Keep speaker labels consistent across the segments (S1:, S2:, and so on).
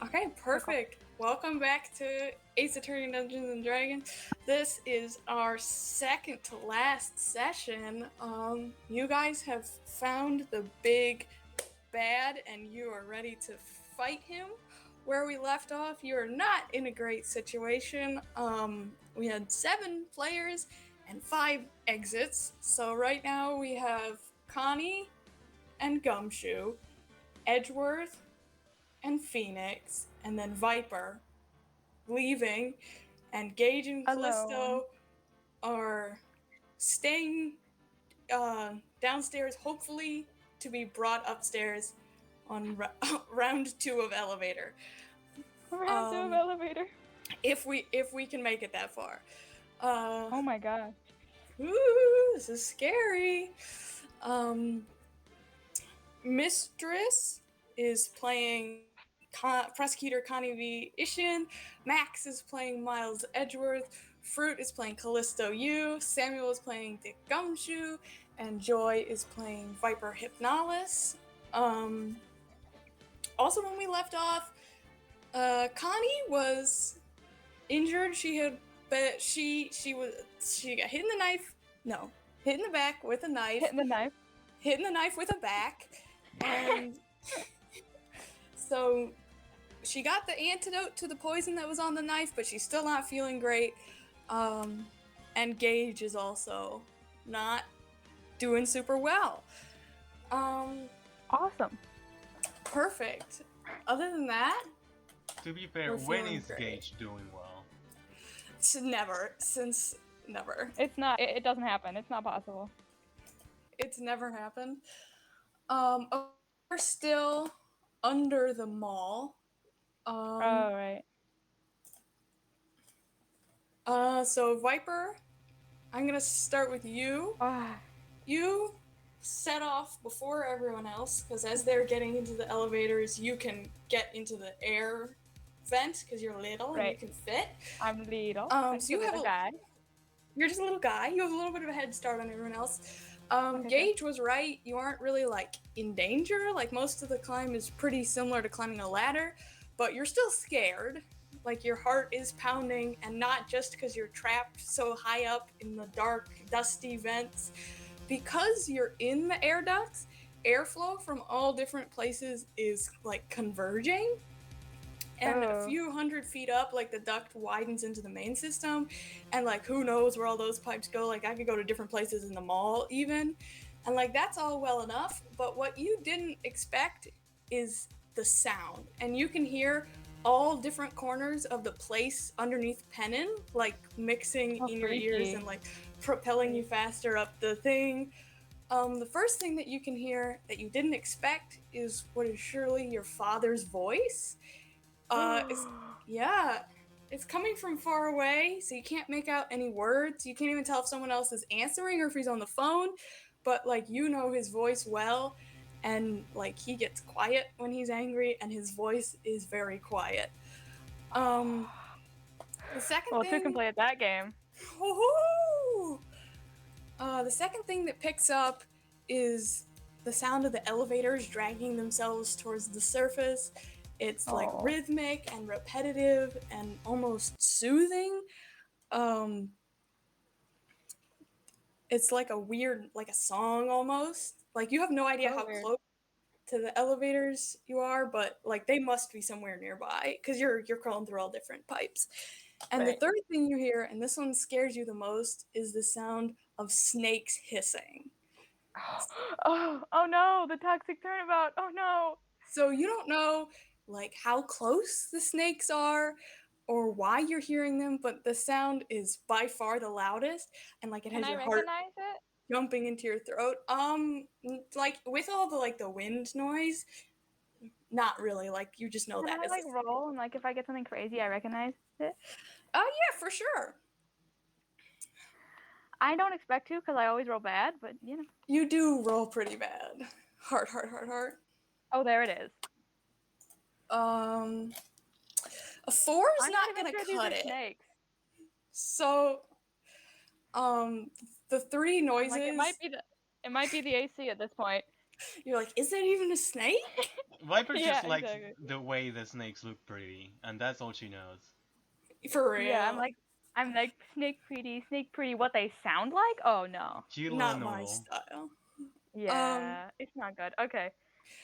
S1: Okay, perfect. Welcome back to Ace Attorney Dungeons and Dragons. This is our second to last session. You guys have found the big bad and you are ready to fight him. Where we left off, you are not in a great situation. We had 7 players and 5 exits. So right now we have Connie and Gumshoe, Edgeworth, and Phoenix, and then Viper leaving, and Gage and
S2: Alone.
S1: Callisto are staying downstairs, hopefully to be brought upstairs on round 2 of elevator.
S2: Round 2 of elevator.
S1: If we can make it that far.
S2: Oh my gosh.
S1: Ooh, this is scary. Mistress is playing Prosecutor Connie V. Ishin. Max is playing Miles Edgeworth. Fruit is playing Callisto Yew. Samuel is playing Dick Gumshoe. And Joy is playing Viper Hypnalis. Also, when we left off, Connie was injured. She got hit in the knife. No, hit in the back with a knife.
S2: Hitting the knife.
S1: Hitting the knife with a back, and so she got the antidote to the poison that was on the knife, but she's still not feeling great. And Gage is also not doing super well.
S2: Awesome.
S1: Perfect. Other than that,
S3: to be fair, when is Gage doing well?
S1: Never.
S2: It's not. It doesn't happen. It's not possible.
S1: It's never happened. We're still under the mall.
S2: Oh, right.
S1: So Viper, I'm gonna start with you. You set off before everyone else, because as they're getting into the elevators, you can get into the air vent, because you're little and you can fit.
S2: I'm little.
S1: So you have a guy. You're just a little guy. You have a little bit of a head start on everyone else. Gage was right. You aren't really like in danger. Like most of the climb is pretty similar to climbing a ladder, but you're still scared. Like your heart is pounding, and not just because you're trapped so high up in the dark, dusty vents. Because you're in the air ducts, airflow from all different places is like converging. And a few hundred feet up, like the duct widens into the main system, and like who knows where all those pipes go. Like I could go to different places in the mall even, and like that's all well enough, but what you didn't expect is the sound. And you can hear all different corners of the place underneath Pennon, like mixing in your ears and like propelling you faster up the thing. The first thing that you can hear that you didn't expect is what is surely your father's voice. It's coming from far away, so you can't make out any words. You can't even tell if someone else is answering or if he's on the phone, but like you know his voice well, and like he gets quiet when he's angry, and his voice is very quiet. The second thing.
S2: Two can play at that game.
S1: The second thing that picks up is the sound of the elevators dragging themselves towards the surface. It's like rhythmic and repetitive and almost soothing. It's like a weird, like a song almost. Like you have no idea how close to the elevators you are, but like they must be somewhere nearby because you're crawling through all different pipes. And the third thing you hear, and this one scares you the most, is the sound of snakes hissing.
S2: Oh no, the toxic turnabout. Oh no.
S1: So you don't know like how close the snakes are or why you're hearing them, but the sound is by far the loudest, and like it has your heart jumping into your throat. Like with all the like the wind noise, not really. Like you just know that.
S2: Can I like roll, and like if I get something crazy, I recognize it?
S1: Oh yeah, for sure.
S2: I don't expect to because I always roll bad, but you know.
S1: You do roll pretty bad. Heart.
S2: Oh, there it is.
S1: A 4 is not gonna cut it.
S2: Snakes.
S1: So, the 3 noises.
S2: Like, it might be the AC at this point.
S1: You're like, is that even a snake?
S3: Viper
S2: Yeah,
S3: just likes
S2: exactly.
S3: the way the snakes look pretty, and that's all she knows.
S1: For real.
S2: Yeah, I'm like snake pretty. What they sound like? Oh no.
S3: Chila
S1: Not my
S3: noodle.
S1: style.
S2: Yeah, it's not good. Okay,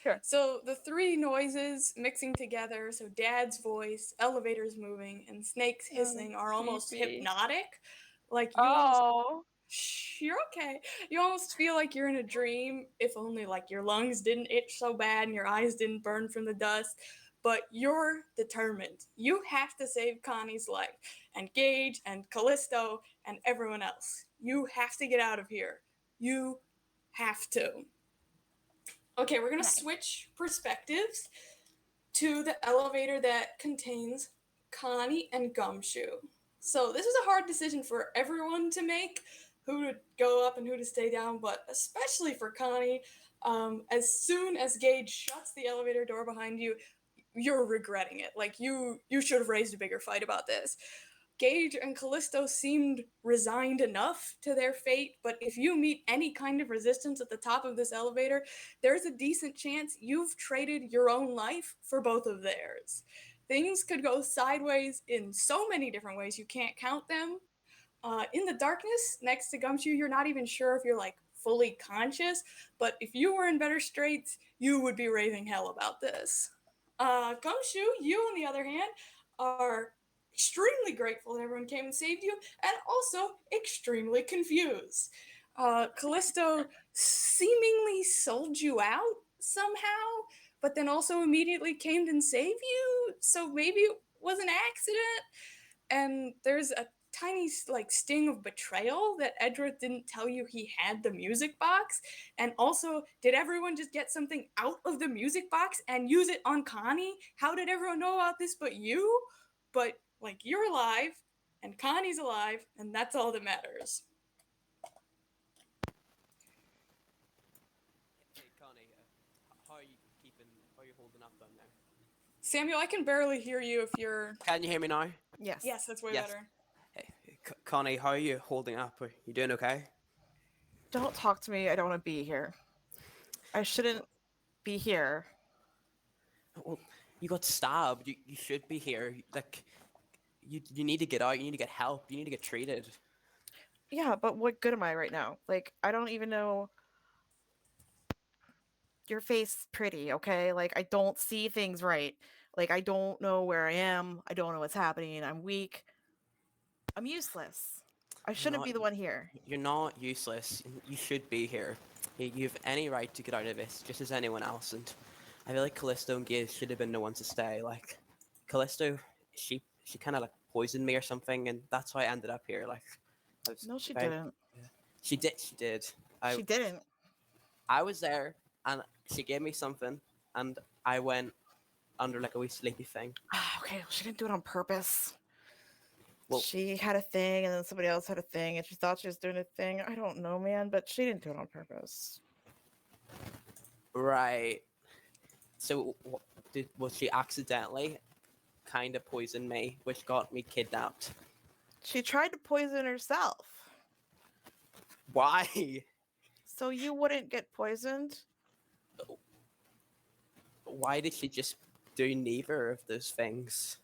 S2: sure.
S1: So the three noises mixing together, so dad's voice, elevators moving, and snakes
S2: Oh,
S1: hissing are almost
S2: creepy.
S1: hypnotic. Like you almost
S2: Oh,
S1: Shh, you're okay. You almost feel like you're in a dream, if only like your lungs didn't itch so bad and your eyes didn't burn from the dust. But you're determined. You have to save Connie's life, and Gage and Callisto and everyone else. You have to get out of here. You have to. Okay, we're gonna
S2: nice.
S1: switch perspectives to the elevator that contains Connie and Gumshoe. So this is a hard decision for everyone to make, who to go up and who to stay down, but especially for Connie. As soon as Gage shuts the elevator door behind you, you're regretting it. Like you should have raised a bigger fight about this. Gage and Callisto seemed resigned enough to their fate, but if you meet any kind of resistance at the top of this elevator, there's a decent chance you've traded your own life for both of theirs. Things could go sideways in so many different ways, you can't count them. In the darkness next to Gumshoe, you're not even sure if you're like fully conscious, but if you were in better straits, you would be raving hell about this. Gumshoe, you on the other hand, are extremely grateful that everyone came and saved you, and also extremely confused. Callisto seemingly sold you out somehow, but then also immediately came and saved you, so maybe it was an accident. And there's a tiny like sting of betrayal that Edgeworth didn't tell you he had the music box. And also, did everyone just get something out of the music box and use it on Connie? How did everyone know about this but you? But like, you're alive and Connie's alive, and that's all that matters.
S4: Hey Connie, how are you keeping? How are you holding up down there?
S1: Samuel, I can barely hear you if you're.
S4: Can you hear me now?
S5: Yes.
S1: Yes, that's way
S4: Yes.
S1: better.
S4: Hey, Connie, how are you holding up? Are you doing okay?
S5: Don't talk to me. I don't want to be here. I shouldn't be here.
S4: Well, you got stabbed. You should be here. Like, you need to get out. You need to get help. You need to get treated.
S5: Yeah, but what good am I right now? Like, I don't even know. Your face is pretty, okay? Like, I don't see things right. Like, I don't know where I am. I don't know what's happening. I'm weak. I'm useless. I shouldn't
S4: not-
S5: be the one here.
S4: You're not useless. You should be here. You have any right to get out of this, just as anyone else. And I feel like Callisto and Giz should have been the ones to stay. Like, Callisto, she kind of like poisoned me or something, and that's why I ended up here. Like,
S5: No, she
S4: very-
S5: didn't.
S4: She did. She did.
S5: She didn't.
S4: I was there, and she gave me something, and I went under like a wee sleepy thing.
S5: Okay, well, she didn't do it on purpose.
S4: Well-
S5: She had a thing, and then somebody else had a thing, and she thought she was doing a thing. I don't know, man, but she didn't do it on purpose.
S4: Right. So, was she accidentally kind of poisoned me, which got me kidnapped?
S5: She tried to poison herself.
S4: Why?
S5: So you wouldn't get poisoned?
S4: Why did she just do neither of those things?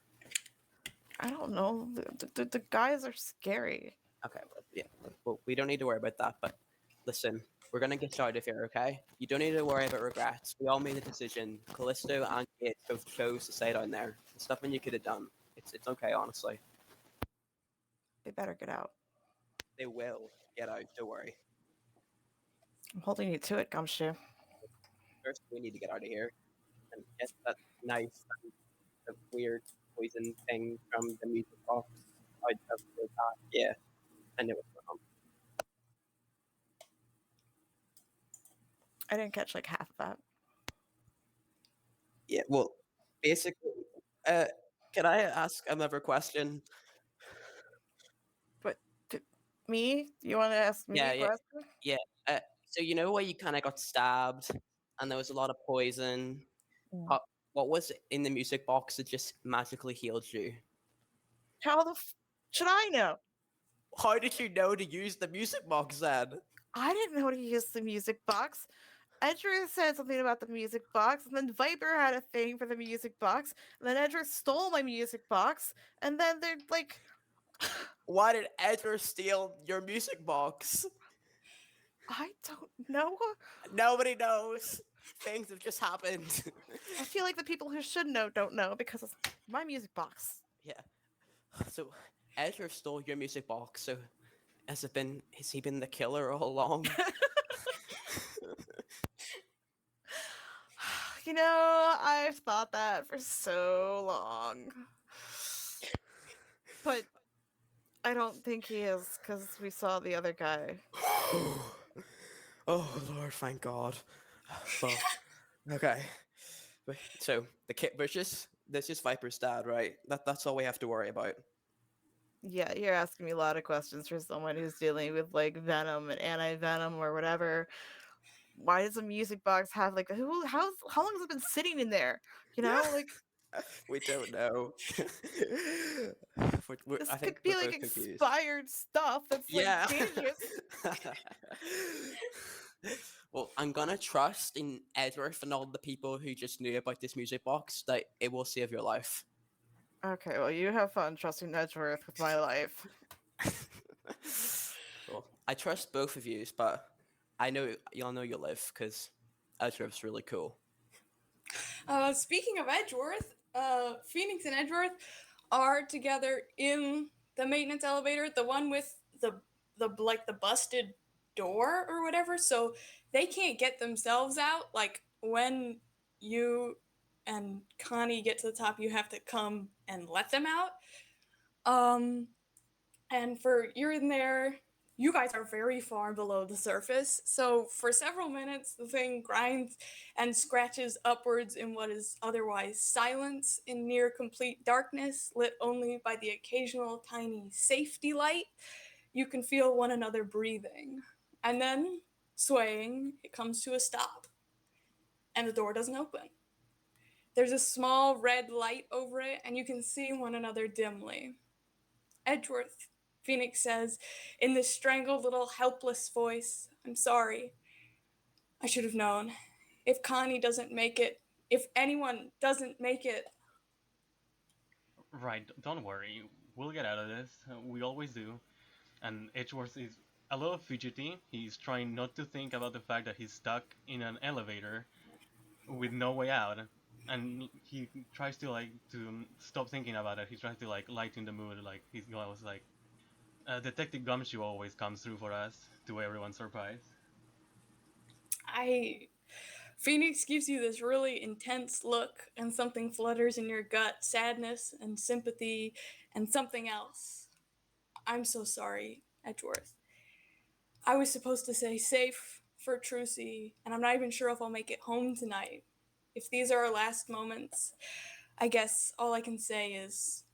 S5: I don't know. The guys are scary.
S4: Okay, yeah. Well, we don't need to worry about that. But listen, we're gonna get you out of here, okay? You don't need to worry about regrets. We all made a decision. Callisto and Kate both chose to stay down there. There's nothing you could have done. It's okay, honestly.
S5: They better get out.
S4: They will get out. Don't worry.
S5: I'm holding you to it, Gumshoe.
S4: First, we need to get out of here and get that knife and the weird poison thing from the music box out of the back. Yeah, I knew it was wrong.
S5: I didn't catch like half of that.
S4: Yeah, well, basically, can I ask another question?
S5: Me? You want to ask me
S4: Yeah,
S5: a
S4: yeah.
S5: question?
S4: So you know where you kind of got stabbed, and there was a lot of poison.
S5: Mm.
S4: What was in the music box that just magically healed you?
S5: How the should I know?
S4: How did you know to use the music box then?
S5: I didn't know to use the music box. Edgeworth said something about the music box, and then Viper had a thing for the music box, and then Edgeworth stole my music box, and then they're like,
S4: Why did Edward steal your music box?
S5: I don't know.
S4: Nobody knows. Things have just happened.
S5: I feel like the people who should know don't know because it's my music box.
S4: Yeah. So Edward stole your music box. So has he been the killer all along?
S5: You know, I've thought that for so long. But I don't think he is, because we saw the other guy.
S4: Oh Lord, thank God. Well, okay. So the kid, there's just Viper's dad, right? That's all we have to worry about.
S5: Yeah, you're asking me a lot of questions for someone who's dealing with like venom and anti-venom or whatever. Why does a music box have like how long has it been sitting in there? You know, like
S4: We don't know.
S5: this
S4: I think
S5: could be
S4: we're
S5: like
S4: both confused.
S5: expired stuff that's
S4: Yeah.
S5: like dangerous.
S4: Well, I'm gonna trust in Edworth and all the people who just knew about this music box that it will save your life.
S5: Okay, well, you have fun trusting Edgeworth with my life.
S4: Well, I trust both of you, but I know y'all know you'll live because Edworth's really cool.
S1: Speaking of Edgeworth, Phoenix and Edgeworth are together in the maintenance elevator, the one with the busted door or whatever, so they can't get themselves out. Like when you and Connie get to the top, you have to come and let them out. And for you're in there, you guys are very far below the surface. So for several minutes, the thing grinds and scratches upwards in what is otherwise silence in near complete darkness, lit only by the occasional tiny safety light. You can feel one another breathing. And then, swaying, it comes to a stop. And the door doesn't open. There's a small red light over it, and you can see one another dimly. Edgeworth, Phoenix says, in this strangled little helpless voice, I'm sorry. I should have known. If Connie doesn't make it, if anyone doesn't make it.
S3: Right, don't worry. We'll get out of this. We always do. And Edgeworth is a little fidgety. He's trying not to think about the fact that he's stuck in an elevator with no way out. And he tries to stop thinking about it. He tries to lighten the mood. Like he goes like, Detective Gumshoe always comes through for us, to everyone's surprise.
S1: Phoenix gives you this really intense look, and something flutters in your gut, sadness and sympathy and something else. I'm so sorry, Edgeworth. I was supposed to say safe for Trucy, and I'm not even sure if I'll make it home tonight. If these are our last moments, I guess all I can say is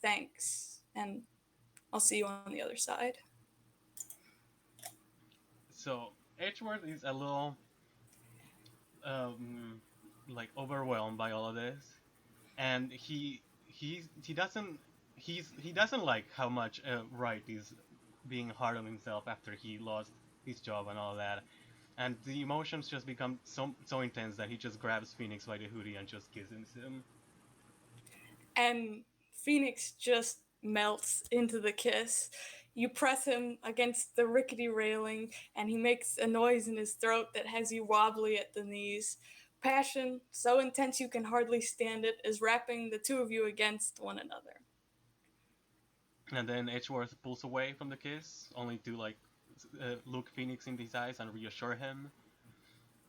S1: thanks, and I'll see you on the other side.
S3: So Edgeworth is a little overwhelmed by all of this, and he doesn't like how much Wright is being hard on himself after he lost his job and all that, and the emotions just become so intense that he just grabs Phoenix by the hoodie and just kisses him.
S1: And Phoenix just melts into the kiss. You press him against the rickety railing, and he makes a noise in his throat that has you wobbly at the knees. Passion, so intense you can hardly stand it, is wrapping the two of you against one another.
S3: And then Edgeworth pulls away from the kiss, only to look Phoenix in his eyes and reassure him.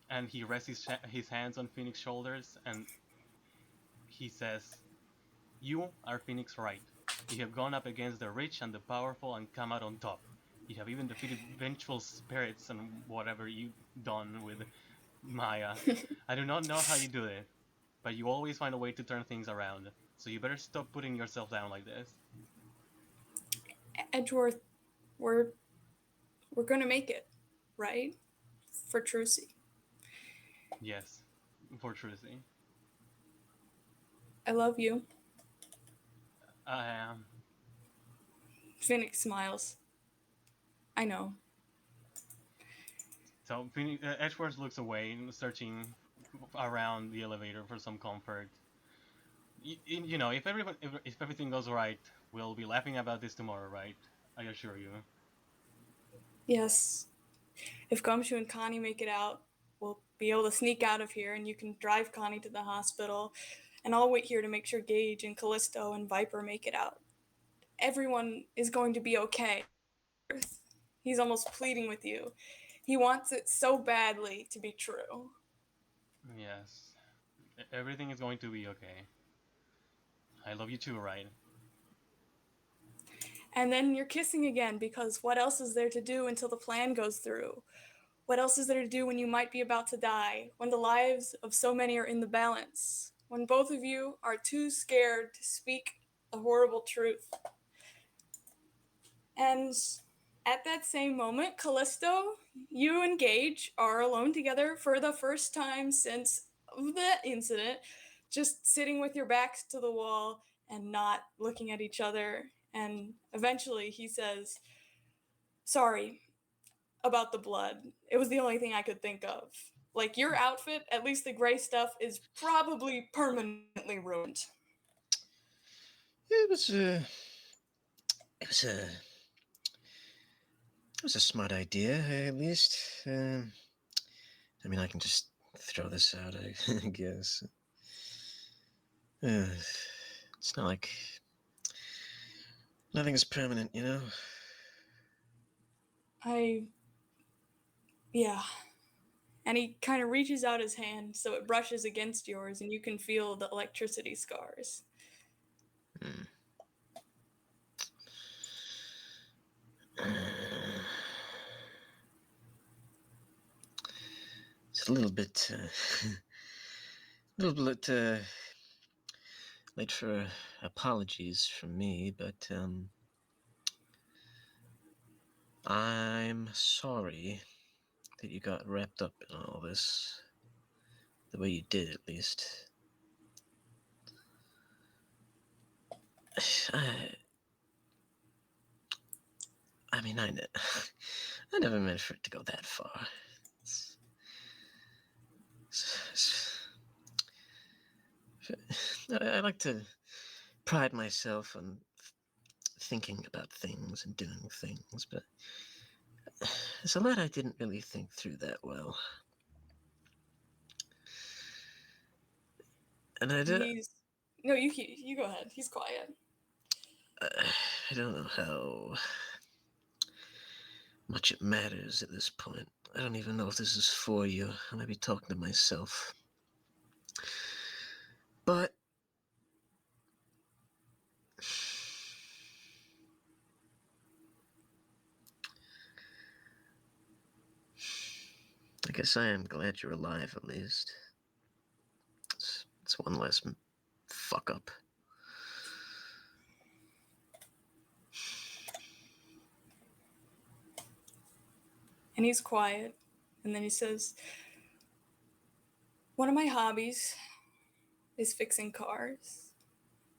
S3: And he rests his hands on Phoenix's shoulders, and he says, "You are Phoenix Wright. You have gone up against the rich and the powerful and come out on top. You have even defeated vengeful spirits and whatever you've done with Maya. I do not know how you do it, but you always find a way to turn things around. So you better stop putting yourself down like this."
S1: Edgeworth, we're gonna make it, right? For Trucy.
S3: Yes, for Trucy.
S1: I love you.
S3: I am.
S1: Phoenix smiles. I know.
S3: So Edgeworth looks away, searching around the elevator for some comfort. You know, if everything goes right, we'll be laughing about this tomorrow, right? I assure you.
S1: Yes. If Gumshoe and Connie make it out, we'll be able to sneak out of here, and you can drive Connie to the hospital, and I'll wait here to make sure Gage and Callisto and Viper make it out. Everyone is going to be okay. He's almost pleading with you. He wants it so badly to be true.
S3: Yes. Everything is going to be okay. I love you too, right?
S1: And then you're kissing again, because what else is there to do until the plan goes through? What else is there to do when you might be about to die? When the lives of so many are in the balance? When both of you are too scared to speak the horrible truth? And at that same moment, Callisto, you and Gage are alone together for the first time since the incident, just sitting with your backs to the wall and not looking at each other. And eventually he says, "Sorry about the blood. It was the only thing I could think of. Like, your outfit, at least the gray stuff, is probably permanently ruined."
S6: It was a smart idea, at least. I mean, I can just throw this out, I guess. It's not like nothing is permanent, you know?
S1: Yeah. And he kind of reaches out his hand so it brushes against yours and you can feel the electricity scars.
S6: Hmm. It's a little bit late for apologies from me, but I'm sorry that you got wrapped up in all this, the way you did, at least. I mean, I never meant for it to go that far. I like to pride myself on thinking about things and doing things, but there's a lot I didn't really think through that well. And I don't
S1: No, you go ahead. He's quiet.
S6: I don't know how much it matters at this point. I don't even know if this is for you. I might be talking to myself. But I guess I am glad you're alive, at least. It's one less fuck up.
S1: And he's quiet. And then he says, "One of my hobbies is fixing cars.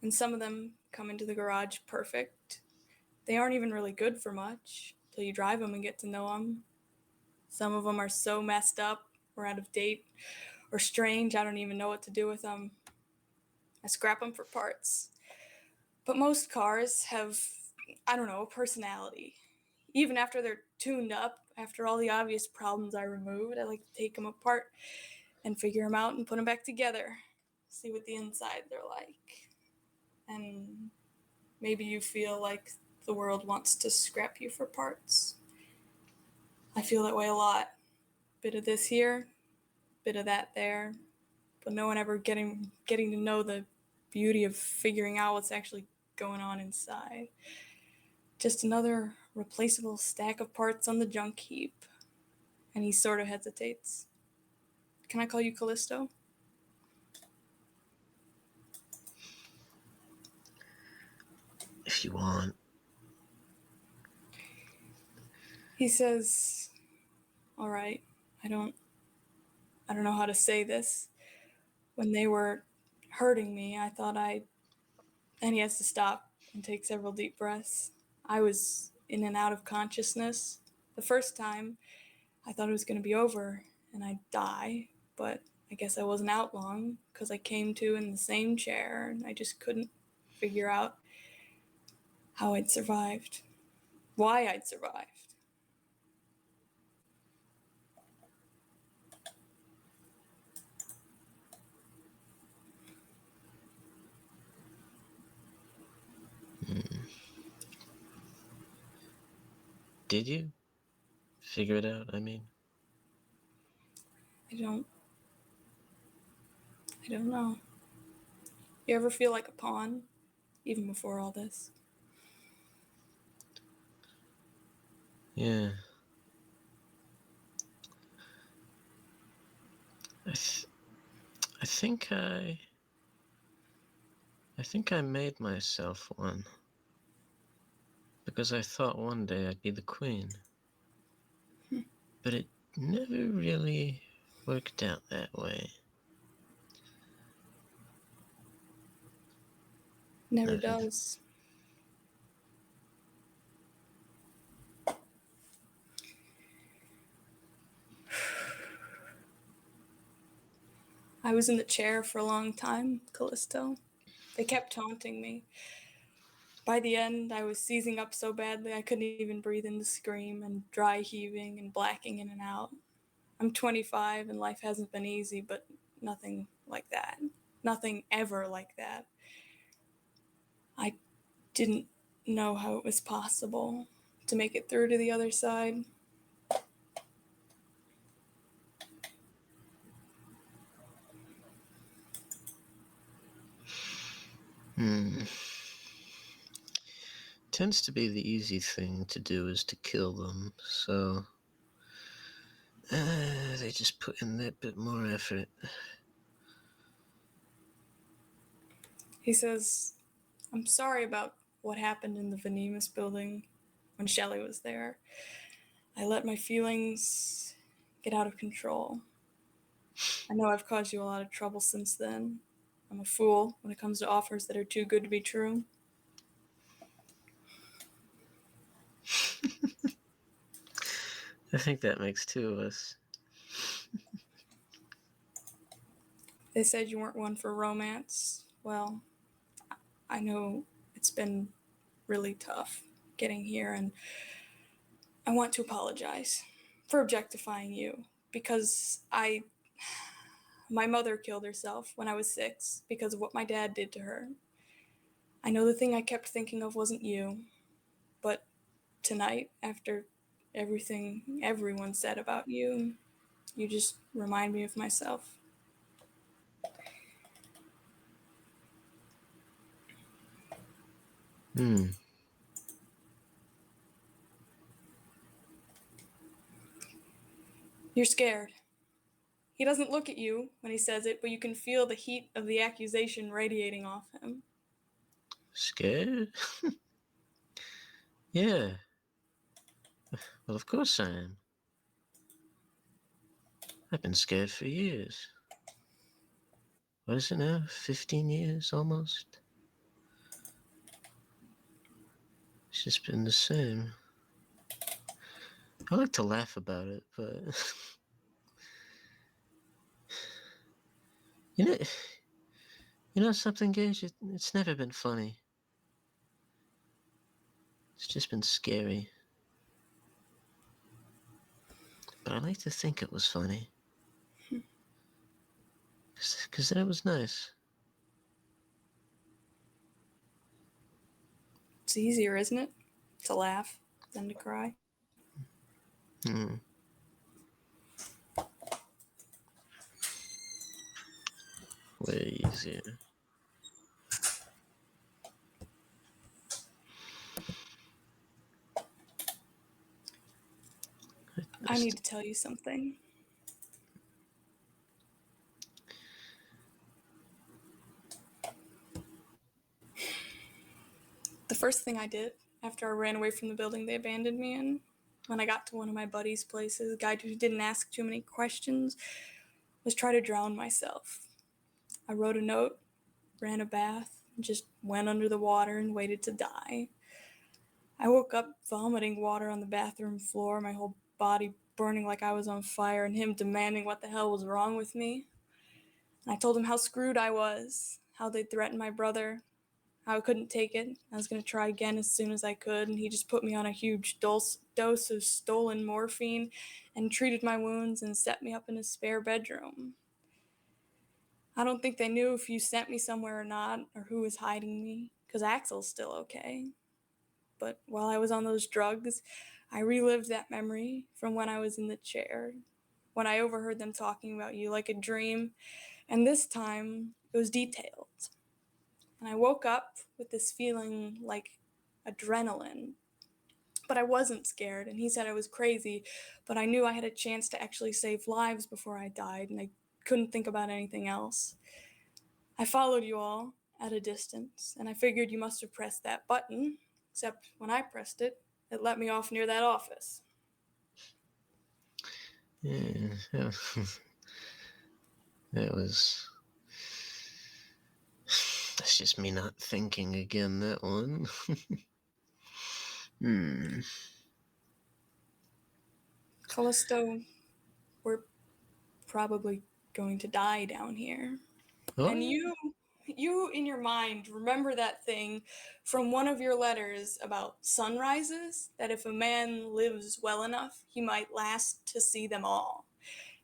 S1: And some of them come into the garage perfect. They aren't even really good for much till you drive them and get to know them. Some of them are so messed up or out of date or strange, I don't even know what to do with them. I scrap them for parts. But most cars have, I don't know, a personality. Even after they're tuned up, after all the obvious problems I removed, I like to take them apart and figure them out and put them back together. See what the inside they're like. And maybe you feel like the world wants to scrap you for parts. I feel that way a lot. Bit of this here, bit of that there, but no one ever getting to know the beauty of figuring out what's actually going on inside. Just another replaceable stack of parts on the junk heap." And he sort of hesitates. "Can I call you Callisto?"
S6: If you want.
S1: He says, "All right, I don't know how to say this. When they were hurting me, I thought I..." And he has to stop and take several deep breaths. "I was in and out of consciousness. The first time, I thought it was going to be over and I'd die, but I guess I wasn't out long because I came to in the same chair and I just couldn't figure out how I'd survived, why I'd survived.
S6: Did you figure it out? I mean,
S1: I don't know. You ever feel like a pawn, even before all this?
S6: yeah. I think I made myself one. Because I thought one day I'd be the queen. But it never really worked out that way.
S1: Never
S6: Never.
S1: does. I was in the chair for a long time, Callisto. They kept taunting me. By the end, I was seizing up so badly I couldn't even breathe in to scream and dry heaving and blacking in and out. I'm 25 and life hasn't been easy, but nothing like that. Nothing ever like that. I didn't know how it was possible to make it through to the other side.
S6: Tends to be the easy thing to do is to kill them, so they just put in that bit more effort.
S1: He says, I'm sorry about what happened in the Venemus building when Shelley was there. I let my feelings get out of control. I know I've caused you a lot of trouble since then. I'm a fool when it comes to offers that are too good to be true.
S6: I think that makes two of us.
S1: They said you weren't one for romance. Well, I know it's been really tough getting here, and I want to apologize for objectifying you because my mother killed herself when I was 6 because of what my dad did to her. I know the thing I kept thinking of wasn't you, but tonight, after everything everyone said about you, you just remind me of myself. You're scared. He doesn't look at you when he says it, but you can feel the heat of the accusation radiating off him.
S6: Scared? Yeah. Well, of course I am. I've been scared for years. What is it now? 15 years almost? It's just been the same. I like to laugh about it, but you know something, Gage? It's never been funny. It's just been scary. But I like to think it was funny. Because then it was nice.
S1: It's easier, isn't it? To laugh than to cry.
S6: Way easier.
S1: I need to tell you something. The first thing I did after I ran away from the building they abandoned me in, when I got to one of my buddies' places, a guy who didn't ask too many questions, was try to drown myself. I wrote a note, ran a bath, and just went under the water and waited to die. I woke up vomiting water on the bathroom floor, my whole body burning like I was on fire and him demanding what the hell was wrong with me. And I told him how screwed I was, how they'd threatened my brother, how I couldn't take it. I was going to try again as soon as I could, and he just put me on a huge dose of stolen morphine and treated my wounds and set me up in his spare bedroom. I don't think they knew if you sent me somewhere or not, or who was hiding me, because Axel's still okay. But while I was on those drugs, I relived that memory from when I was in the chair, when I overheard them talking about you like a dream, and this time it was detailed. And I woke up with this feeling like adrenaline, but I wasn't scared, and he said I was crazy, but I knew I had a chance to actually save lives before I died, and I couldn't think about anything else. I followed you all at a distance, and I figured you must have pressed that button, except when I pressed it, it let me off near that office.
S6: Yeah, that was... That's just me not thinking again, that one.
S1: Callisto, we're probably going to die down here.
S6: Oh,
S1: And you in your mind remember that thing from one of your letters about sunrises, that if a man lives well enough, he might last to see them all.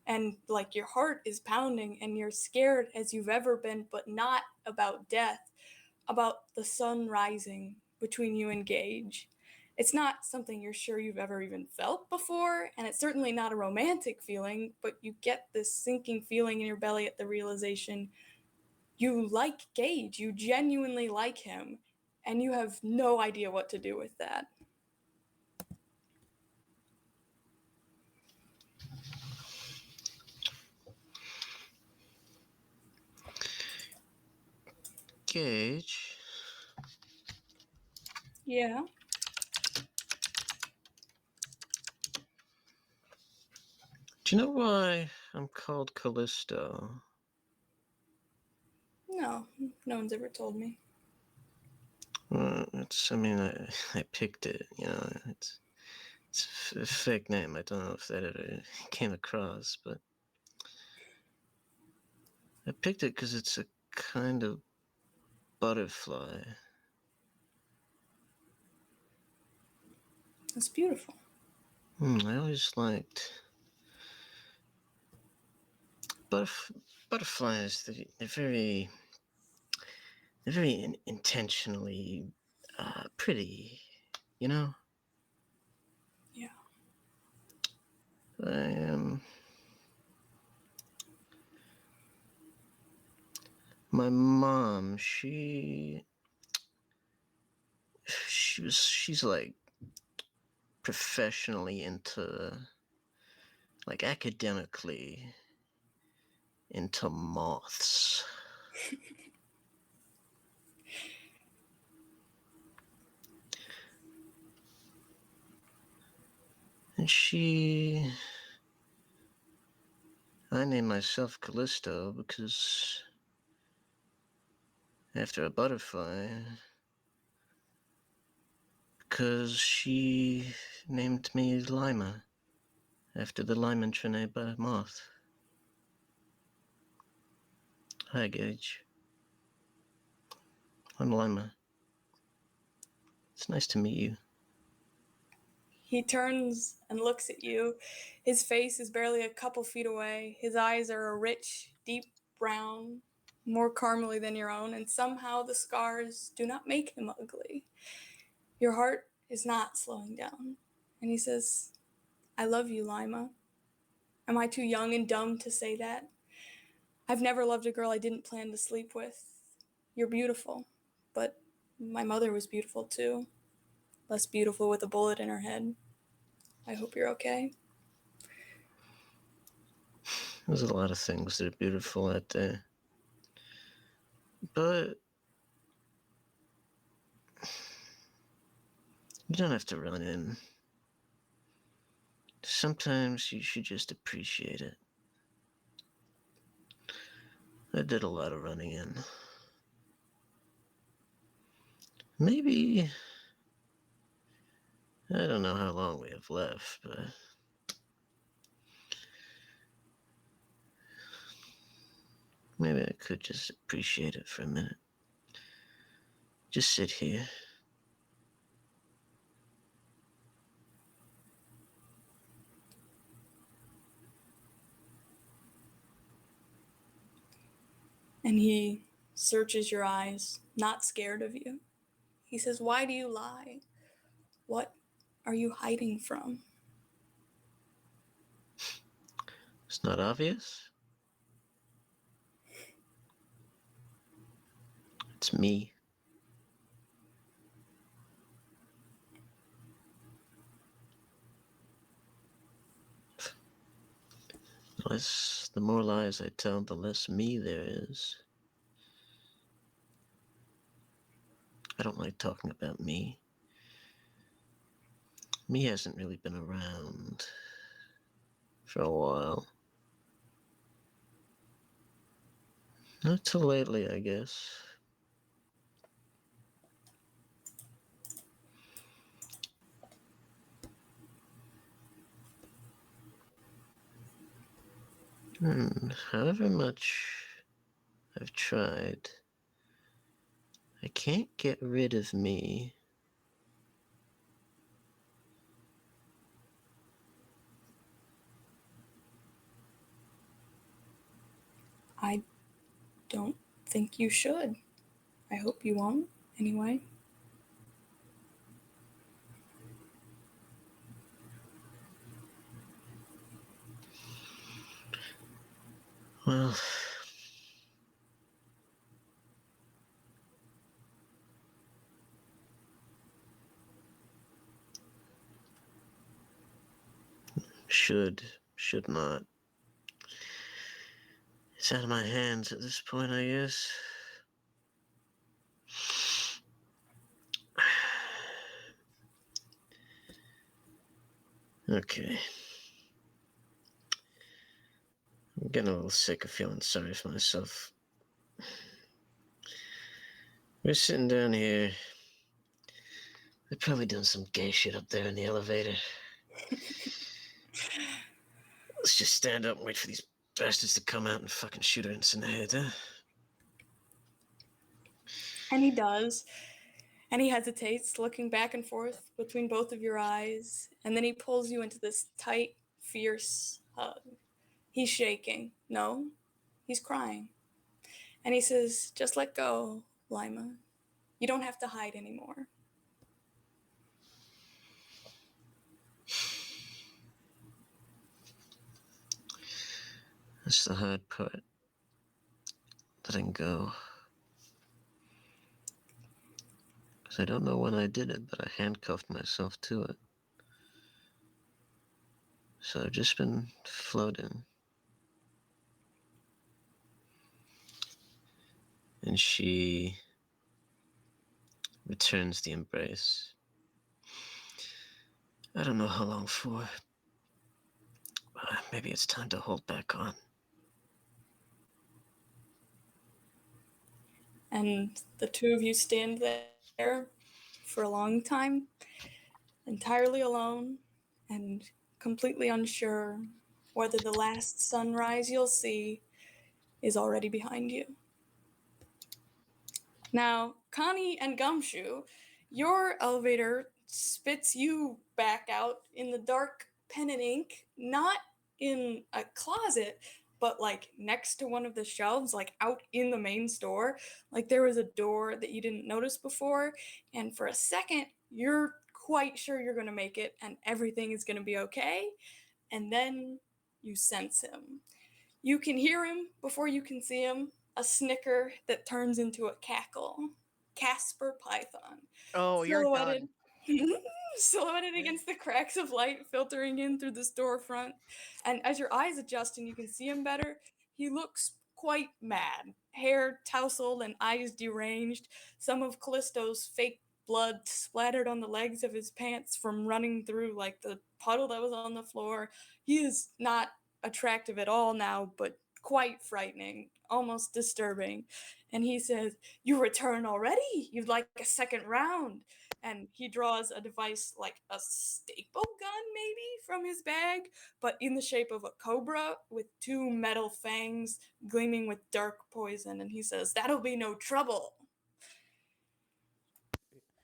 S1: And like your heart is pounding and you're scared as you've ever been, but not about death, about the sun rising between you and Gage. It's not something you're sure you've ever even felt before, and it's certainly not a romantic feeling, but you get this sinking feeling in your belly at the realization you like Gage, you genuinely like him, and you have no idea what to do with that.
S6: Gage.
S1: Yeah.
S6: Do you know why I'm called Callisto?
S1: No, no one's ever told me.
S6: I picked it, you know, it's a fake name. I don't know if that ever came across, but I picked it because it's a kind of butterfly.
S1: It's beautiful.
S6: I always liked butterflies. They're very intentionally pretty, you know.
S1: Yeah.
S6: My mom, she's like professionally into, like academically into moths. And I named myself Callisto because after a butterfly, because she named me Lima after the Lyman Trinae moth. Hi, Gage. I'm Lima. It's nice to meet you.
S1: He turns and looks at you. His face is barely a couple feet away. His eyes are a rich, deep brown, more caramely than your own, and somehow the scars do not make him ugly. Your heart is not slowing down. And he says, I love you, Lima. Am I too young and dumb to say that? I've never loved a girl I didn't plan to sleep with. You're beautiful, but my mother was beautiful too. Less beautiful with a bullet in her head. I hope you're okay.
S6: There's a lot of things that are beautiful out there. But you don't have to run in. Sometimes you should just appreciate it. I did a lot of running in. Maybe... I don't know how long we have left, but Maybe I could just appreciate it for a minute. Just sit here.
S1: And he searches your eyes, not scared of you. He says, "Why do you lie? What are you hiding from?"
S6: It's not obvious. It's me. The more lies I tell, the less me there is. I don't like talking about me. Me hasn't really been around for a while. Not till lately, I guess. However much I've tried, I can't get rid of me.
S1: I don't think you should. I hope you won't, anyway.
S6: Well, should not. It's out of my hands at this point, I guess. Okay. I'm getting a little sick of feeling sorry for myself. We're sitting down here. They're probably doing some gay shit up there in the elevator. Let's just stand up and wait for these bastards to come out and fucking shoot us in the head, huh?
S1: And he does. And he hesitates, looking back and forth between both of your eyes. And then he pulls you into this tight, fierce hug. He's shaking. No, he's crying. And he says, "Just let go, Lima. You don't have to hide anymore."
S6: That's the hard part. Letting go. Because I don't know when I did it, but I handcuffed myself to it. So I've just been floating. And she returns the embrace. I don't know how long for. Maybe it's time to hold back on.
S1: And the two of you stand there for a long time, entirely alone and completely unsure whether the last sunrise you'll see is already behind you. Now, Connie and Gumshoe, your elevator spits you back out in the dark pen and ink, not in a closet, but like next to one of the shelves, like out in the main store. Like there was a door that you didn't notice before, and for a second, you're quite sure you're going to make it and everything is going to be okay. And then you sense him. You can hear him before you can see him, a snicker that turns into a cackle. Casper Python.
S5: Oh, you're
S1: Silhouetted,
S5: done.
S1: silhouetted against the cracks of light filtering in through the storefront. And as your eyes adjust and you can see him better, he looks quite mad. Hair tousled and eyes deranged. Some of Callisto's fake blood splattered on the legs of his pants from running through like the puddle that was on the floor. He is not attractive at all now, but quite frightening, almost disturbing. And he says, "You return already? You'd like a second round?" And he draws a device like a staple gun, maybe, from his bag, but in the shape of a cobra with two metal fangs gleaming with dark poison. And he says, "That'll be no trouble."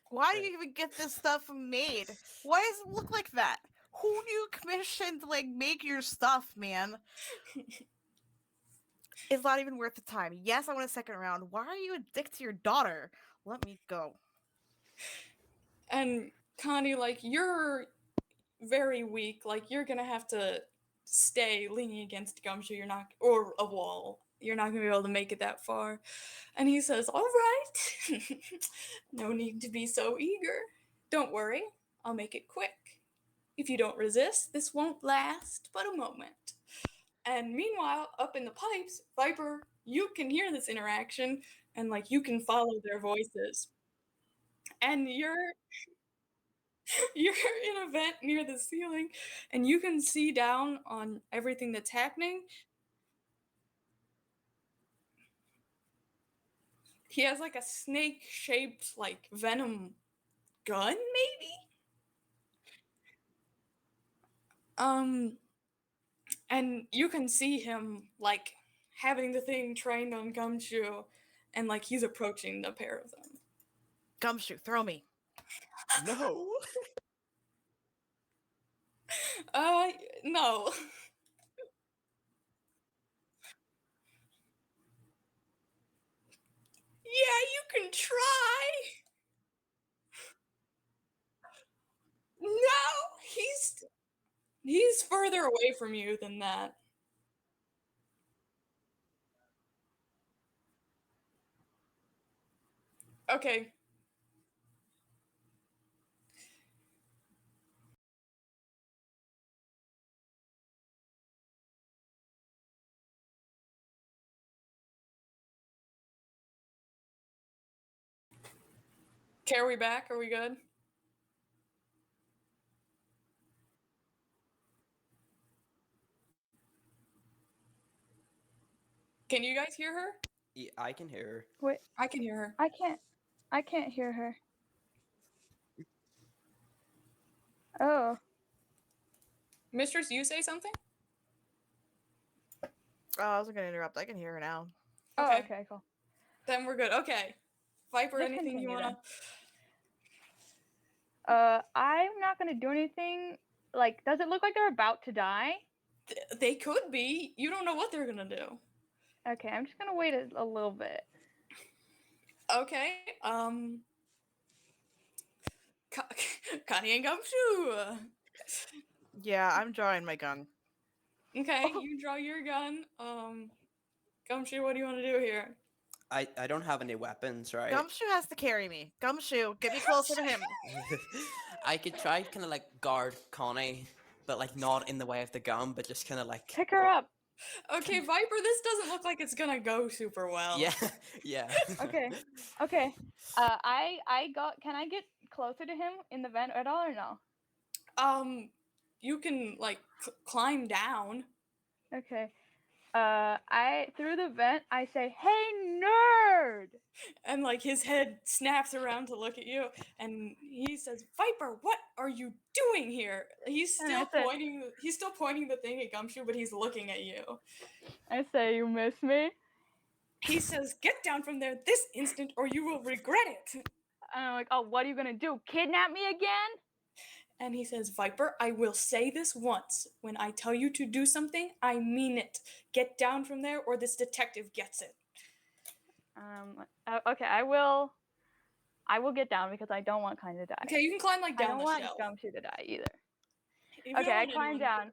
S5: Why do you even get this stuff made? Why does it look like that? Who do you commission to like make your stuff, man? It's not even worth the time. Yes, I want a second round. Why are you a dick to your daughter? Let me go.
S1: And Connie, like, you're very weak. Like, you're gonna have to stay leaning against Gumshoe. You're not, or a wall. You're not gonna be able to make it that far. And he says, "All right, no need to be so eager. Don't worry, I'll make it quick. If you don't resist, this won't last but a moment." And meanwhile, up in the pipes, Viper, you can hear this interaction, and like you can follow their voices. And you're in a vent near the ceiling, and you can see down on everything that's happening. He has like a snake-shaped like venom gun, maybe. And you can see him like having the thing trained on Gumshoe, and like he's approaching the pair of them.
S5: Gumshoe, throw me.
S4: No.
S1: No. Yeah, you can try. No, he's further away from you than that. Okay. Okay, are we back? Are we good? Can you guys hear her?
S4: Yeah, I can hear her.
S2: Wait,
S1: I can hear her.
S2: I can't hear her. Oh,
S1: Mistress, you say something?
S5: Oh, I wasn't gonna interrupt. I can hear her now.
S2: oh, okay, cool.
S1: Then we're good. Okay. Viper,
S2: Just
S1: anything you
S2: continue
S1: wanna?
S2: I'm not gonna do anything. Like, does it look like they're about to die?
S1: They could be. You don't know what they're gonna do.
S2: Okay, I'm just gonna wait a little bit.
S1: Okay. Connie and Gumshoe.
S5: Yeah, I'm drawing my gun.
S1: Okay, you draw your gun. Gumshoe, what do you want to do here?
S4: I don't have any weapons, right?
S5: Gumshoe has to carry me. Gumshoe, get me closer to him.
S4: I could try kind of like guard Connie, but like not in the way of the gun, but just kind of like
S2: Pick her up.
S1: Okay, Viper, this doesn't look like it's gonna go super well.
S4: yeah, yeah.
S2: Okay. Okay. Can I get closer to him in the vent at all or no?
S1: You can like climb down.
S2: Okay. Through the vent I say, "Hey, nerd!"
S1: And like his head snaps around to look at you, and he says, "Viper, what are you doing here?" He's
S2: And
S1: still
S2: I say-
S1: pointing. He's still pointing the thing at Gumshoe, but he's looking at you.
S2: I say, "You miss me?"
S1: He says, "Get down from there this instant, or you will regret it."
S2: And I'm like, "Oh, what are you gonna do? Kidnap me again?"
S1: And he says, "Viper, I will say this once. When I tell you to do something, I mean it. Get down from there, or this detective gets it."
S2: Okay, I will get down because I don't want Kind to die.
S1: Okay, you can climb like
S2: I
S1: down
S2: don't
S1: the
S2: want
S1: shelf.
S2: Gumshoe to die either.
S1: If you don't
S2: Okay, I
S1: want
S2: climb
S1: anyone-
S2: down.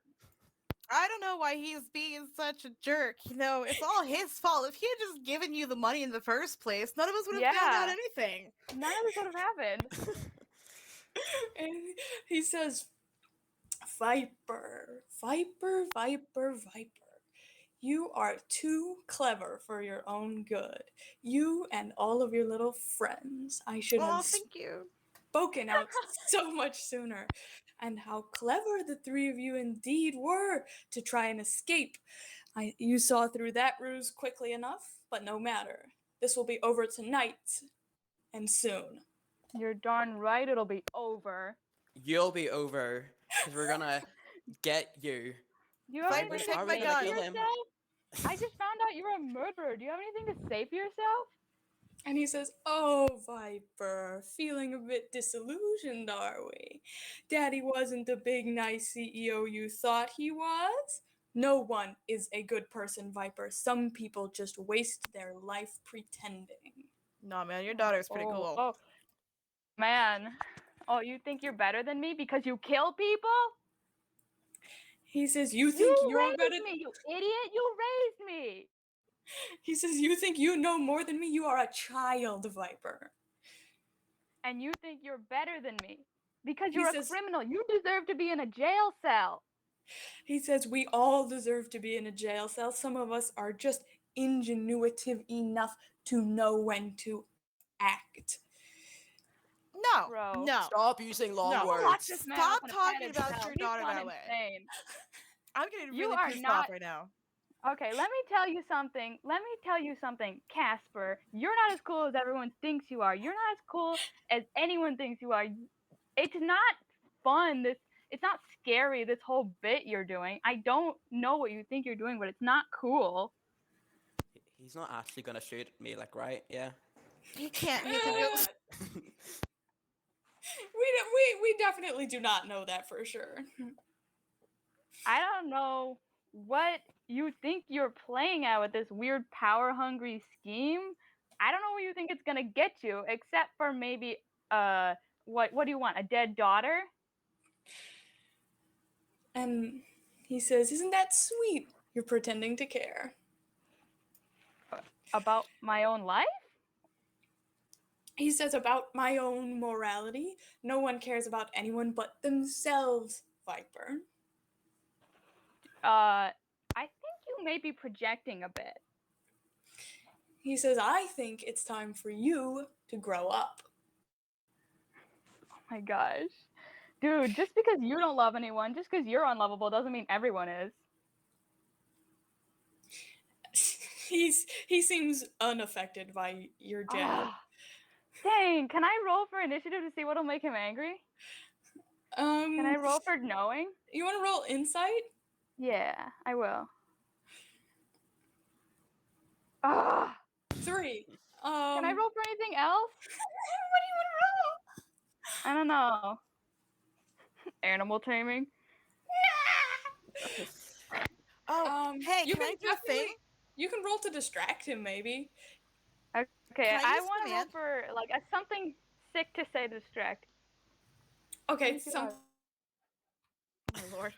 S5: I don't know why he's being such a jerk. You know, it's all his fault. If he had just given you the money in the first place, none of us would have found out
S2: Yeah.
S5: anything.
S2: None of this would have happened.
S1: And he says, "Viper, Viper, Viper, Viper. You are too clever for your own good. You and all of your little friends. I should
S5: Oh,
S1: have
S5: thank you.
S1: spoken out so much sooner. And how clever the three of you indeed were to try and escape. You saw through that ruse quickly enough, but no matter. This will be over tonight and soon.
S2: You're darn right it'll be over.
S4: You'll be over, because we're gonna get you.
S2: Do you have
S5: Viper,
S2: anything
S5: take
S2: to
S5: my
S2: say
S5: gun.
S2: for yourself? I just found out you're a murderer. Do you have anything to say for yourself?
S1: And he says, "Oh, Viper, feeling a bit disillusioned, are we? Daddy wasn't the big, nice CEO you thought he was? No one is a good person, Viper. Some people just waste their life pretending."
S5: No, man, your daughter's pretty cool.
S2: Oh, man. Oh, you think you're better than me because you kill people?
S1: He says, "You think
S2: You
S1: you're
S2: raised
S1: better?"
S2: me, you idiot! You raised me!
S1: He says, "You think you know more than me? You are a child, Viper."
S2: And you think you're better than me because
S1: He
S2: you're a
S1: says-
S2: criminal. You deserve to be in a jail cell.
S1: He says, "We all deserve to be in a jail cell. Some of us are just ingenuitive enough to know when to act."
S5: No,
S2: Bro.
S5: no.
S4: Stop using long
S5: No.
S2: Watch
S4: words.
S2: this man
S5: Stop
S2: up on a
S5: talking about
S2: pedestal.
S5: your
S2: He's
S5: daughter
S2: gone
S5: that way.
S2: insane.
S5: I'm getting
S2: You
S5: really
S2: are
S5: pissed
S2: not-
S5: off right now.
S2: Okay, let me tell you something. Casper. You're not as cool as everyone thinks you are. You're not as cool as anyone thinks you are. It's not fun. It's not scary, this whole bit you're doing. I don't know what you think you're doing, but it's not cool.
S4: He's not actually gonna shoot me, like, right? Yeah.
S5: He can't. He can go.
S1: We definitely do not know that for sure.
S2: I don't know what you think you're playing at with this weird power hungry scheme. I don't know what you think it's gonna get you, except for maybe what do you want? A dead daughter?
S1: And he says, "Isn't that sweet? You're pretending to care."
S2: About my own life?
S1: He says, "About my own morality. No one cares about anyone but themselves, Viper."
S2: I think you may be projecting a bit.
S1: He says, "I think it's time for you to grow up."
S2: Oh my gosh. Dude, just because you don't love anyone, just because you're unlovable doesn't mean everyone is.
S1: He seems unaffected by your jab.
S2: Ah, dang, can I roll for initiative to see what'll make him angry? Can I roll for knowing?
S1: You want to roll insight?
S2: Yeah, I will. Ah,
S1: 3.
S2: can I roll for anything else?
S1: What do you want to roll?
S2: I don't know. Animal taming?
S5: Oh, hey,
S1: you
S5: can I do a thing?
S1: You can roll to distract him, maybe.
S2: Okay,
S5: Can I
S2: I
S5: use
S2: want to roll
S5: command?
S2: for like something sick to say to distract.
S1: Okay,
S2: me see
S1: some.
S2: how-
S5: Oh my lord.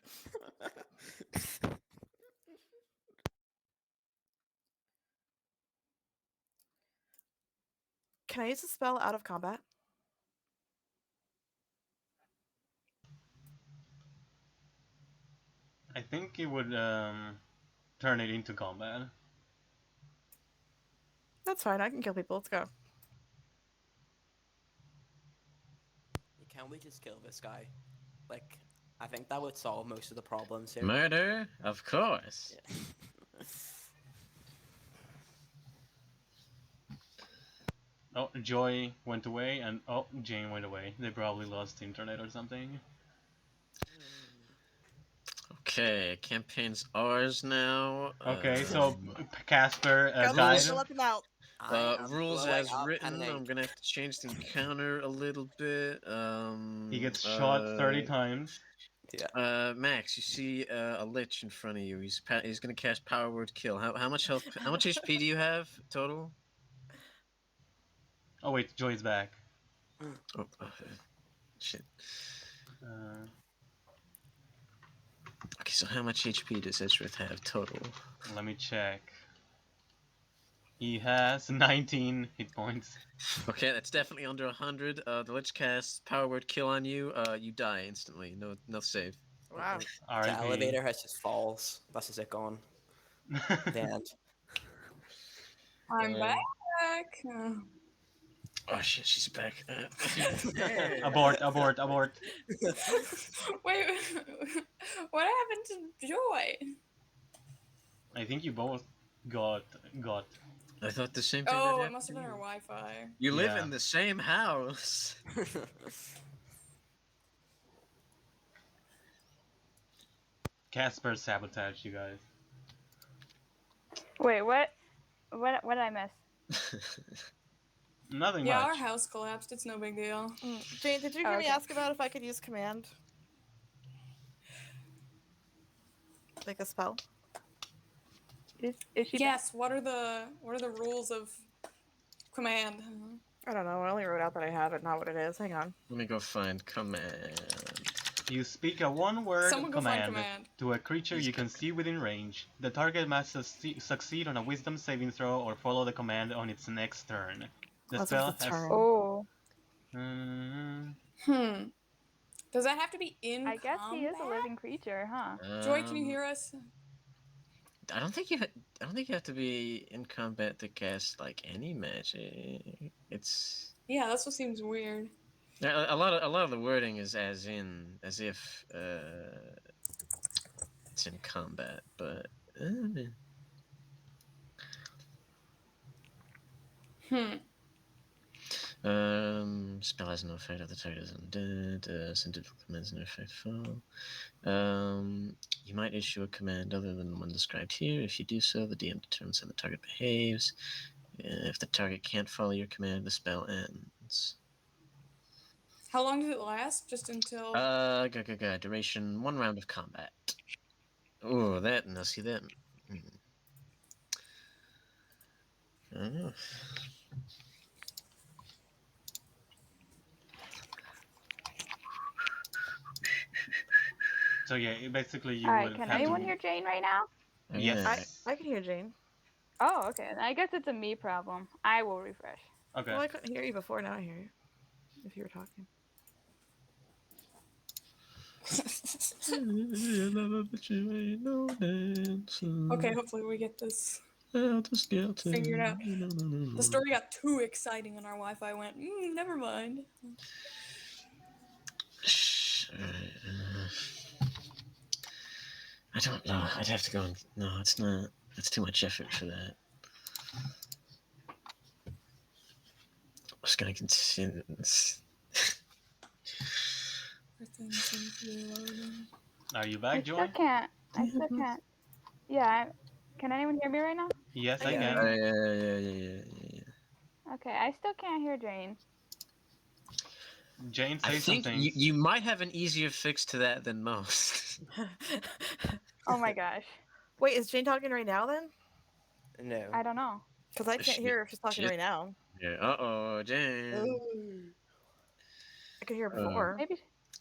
S5: Can I use a spell out of combat?
S3: I think it would turn it into combat.
S5: That's fine. I can kill people. Let's go.
S4: Can we just kill this guy? Like, I think that would solve most of the problems here.
S6: Murder? Of course.
S4: Yeah.
S3: Oh, Joy went away, and oh, Jane went away. They probably lost internet or something.
S6: Okay, campaign's ours now.
S3: Okay, so Casper
S5: Go,
S3: died.
S5: Melissa, let them out.
S4: I am
S6: Rules
S4: blowing
S6: as
S4: up
S6: written.
S4: panic.
S6: I'm gonna have to change the encounter a little bit.
S3: He gets shot 30 times.
S4: Yeah.
S6: Max, you see a lich in front of you. He's gonna cast Power Word Kill. How much health? How much HP do you have total?
S3: Oh wait, Joy's back.
S6: Oh, shit. Okay, so how much HP does Ezrith have total?
S3: Let me check. He has 19 hit points.
S6: Okay, that's definitely under 100. The Lich casts Power Word Kill on you. You die instantly. No save.
S5: Wow.
S4: The
S3: R.I.P.
S4: elevator has just falls. That's just it gone. The end.
S1: I'm back.
S6: Oh shit, she's back.
S3: Abort!
S1: Wait, what happened to Joy?
S3: I think you both got
S6: I thought the same thing.
S1: Oh, it must have been our Wi-Fi.
S6: You live
S3: Yeah.
S6: in the same house.
S3: Casper sabotaged you guys.
S2: Wait, what? What did I miss?
S3: Nothing
S1: Yeah,
S3: much.
S1: our house collapsed. It's no big deal.
S5: Jane, did you hear me
S2: Okay.
S5: ask about if I could use command? Like a spell?
S2: Is she?
S1: Yes. What are the rules of command?
S5: I don't know. I only wrote out that I have it, not what it is. Hang on.
S6: Let me go find command.
S3: You speak a one-word
S1: Someone go find
S3: command
S1: command.
S3: to a creature you can see within range. The target must succeed on a Wisdom saving throw or follow the command on its next turn. The
S5: That's
S3: spell
S5: of the
S3: has.
S5: turn.
S2: Oh,
S1: Does that have to be in
S2: I guess he is a
S1: combat?
S2: living creature, huh?
S1: Joy, can you hear us?
S6: I don't think you have to be in combat to cast like any magic. It's
S1: Yeah, that's what seems weird.
S6: a lot of the wording is as if it's in combat, but spell has no effect if the target is undead. Scientific commands no effect fall. You might issue a command other than the one described here. If you do so, the DM determines how the target behaves. If the target can't follow your command, the spell ends.
S1: How long does it last? Just until.
S6: Duration 1 round of combat. Oh, that now see that. I don't know.
S3: So yeah, basically you
S2: Alright,
S3: would
S2: can
S3: have
S2: anyone
S3: to.
S2: hear Jane right now?
S3: Yes.
S5: I can hear Jane.
S2: Oh, okay. I guess it's a me problem. I will refresh.
S3: Okay.
S5: Well, I couldn't hear you before. Now I hear you. If you were talking.
S1: Okay, hopefully we get this
S6: Figured
S1: figured out. The story got too exciting and our Wi-Fi went, never mind.
S6: I don't know. I'd have to go and... No, it's not. That's too much effort for that. I was gonna consider...
S1: Everything seems to be loading.
S3: Are you
S2: I
S3: back,
S2: still
S3: Joy?
S2: can't. I still can't. Yeah. Can anyone hear me right now?
S3: Yes, I
S5: Yeah.
S3: can.
S6: Yeah.
S2: Okay, I still can't hear Jane.
S3: Jane,
S6: I
S3: say
S6: think
S3: something.
S6: you might have an easier fix to that than most.
S2: Oh my gosh.
S5: Wait, is Jane talking right now then?
S4: No.
S2: I don't know.
S5: Because I can't hear her if she's talking right now.
S6: Yeah. Uh-oh, Jane.
S5: I could hear her before.
S2: Maybe.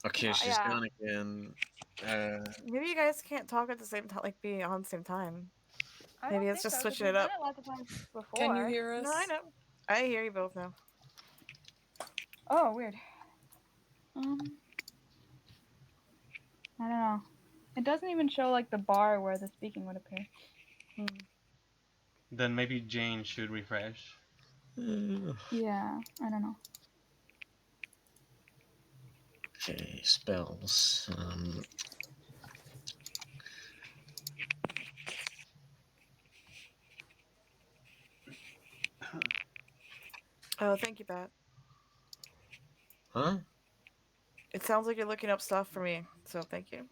S6: Okay, she's
S2: Yeah.
S6: gone again.
S5: Maybe you guys can't talk at the same time, like be on the same time.
S2: I
S5: Maybe
S2: don't
S5: it's
S2: think
S5: just
S2: so, 'cause
S5: switching
S2: we've
S5: it up.
S2: done it lots of times before.
S1: Can you hear us?
S5: No, I know. I hear you both now.
S2: Oh, weird. I don't know. It doesn't even show like the bar where the speaking would appear.
S3: Then maybe Jane should refresh.
S2: Yeah, I don't know.
S6: Okay, spells.
S5: Oh, thank you, Pat.
S6: Huh?
S5: It sounds like you're looking up stuff for me, so thank you.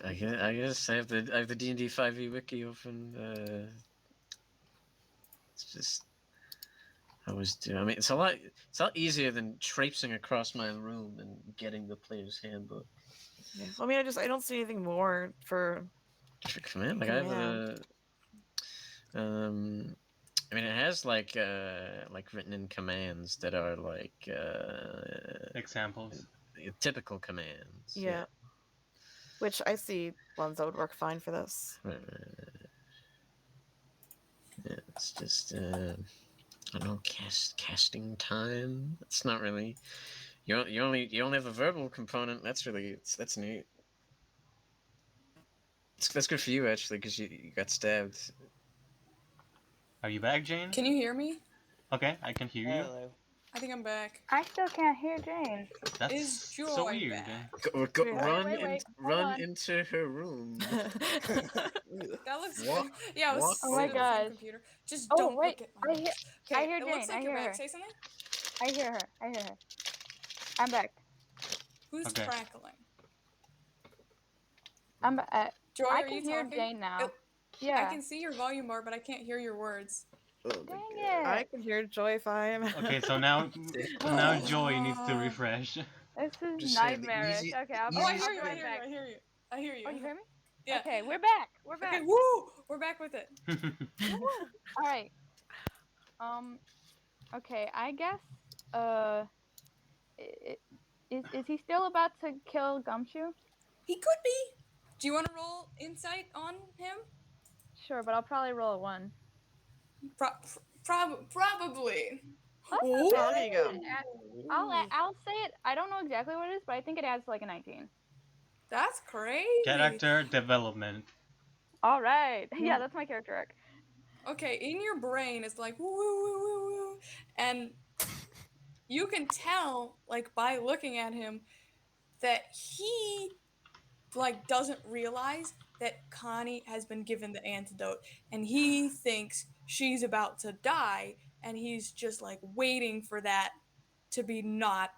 S6: I guess I have the D&D 5e wiki open. It's just I always do. I mean, it's a lot easier than traipsing across my room and getting the player's handbook.
S5: Yeah. I mean, I don't see anything more for
S6: Command. Like I have a I mean, it has like written in commands that are like
S3: Examples.
S6: typical commands.
S5: Yeah. Which I see ones that would work fine for this.
S6: Right. Yeah, it's just I don't know, casting time. It's not really. You only have a verbal component. That's neat. That's good for you actually, because you got stabbed.
S3: Are you back, Jane?
S1: Can you hear me?
S3: Okay, I can hear you.
S4: Hello.
S1: I think I'm back.
S2: I still can't hear Jane.
S3: That's
S1: Is
S3: so
S1: Joy
S3: weird.
S1: back?
S2: Wait, hold
S6: Run
S2: on.
S6: into her room.
S1: That looks
S6: Walk-
S1: yeah, I was
S6: walk
S2: Oh my
S1: sitting at the same
S2: gosh.
S1: computer. Just
S2: Oh,
S1: don't
S2: wait,
S1: look at my
S2: I hear-
S1: notes.
S2: I
S1: Okay,
S2: hear
S1: it looks
S2: Jane,
S1: like
S2: I
S1: you're
S2: hear
S1: back.
S2: her.
S1: Say something.
S2: I hear her. I hear her. I'm back.
S1: Who's
S3: Okay.
S1: crackling?
S2: I'm
S1: Joy,
S2: I
S1: are
S2: can
S1: you
S2: hear
S1: talking?
S2: Jane now.
S1: I
S2: Yeah.
S1: can see your volume bar, but I can't hear your words.
S6: Oh my
S2: Dang
S6: god.
S5: I
S2: it.
S5: can hear Joy fine.
S3: Okay, so now Joy needs to refresh.
S2: This is
S6: Just saying, the
S2: nightmarish.
S6: easy-
S2: Okay, I'll
S1: Oh, I
S2: be
S1: hear you. I
S2: right
S1: hear you.
S2: back.
S1: I hear you. I hear you.
S2: Oh, you hear me?
S1: Yeah.
S2: Okay, we're back. We're
S1: Okay.
S2: back.
S1: Woo! We're back with it.
S2: Woo-woo. All right. Okay, I guess. Is he still about to kill Gumshoe?
S1: He could be. Do you want to roll insight on him?
S2: Sure, but I'll probably roll a 1.
S1: Probably.
S2: That's
S1: Ooh.
S2: okay.
S5: There you go.
S2: I'll say it. I don't know exactly what it is, but I think it adds like a 19.
S1: That's crazy.
S3: Character development.
S2: All right. Yeah, that's my character arc.
S1: Okay, in your brain it's like woo woo woo woo woo, and you can tell like by looking at him that he like doesn't realize that Connie has been given the antidote, and he thinks she's about to die, and he's just like waiting for that to be not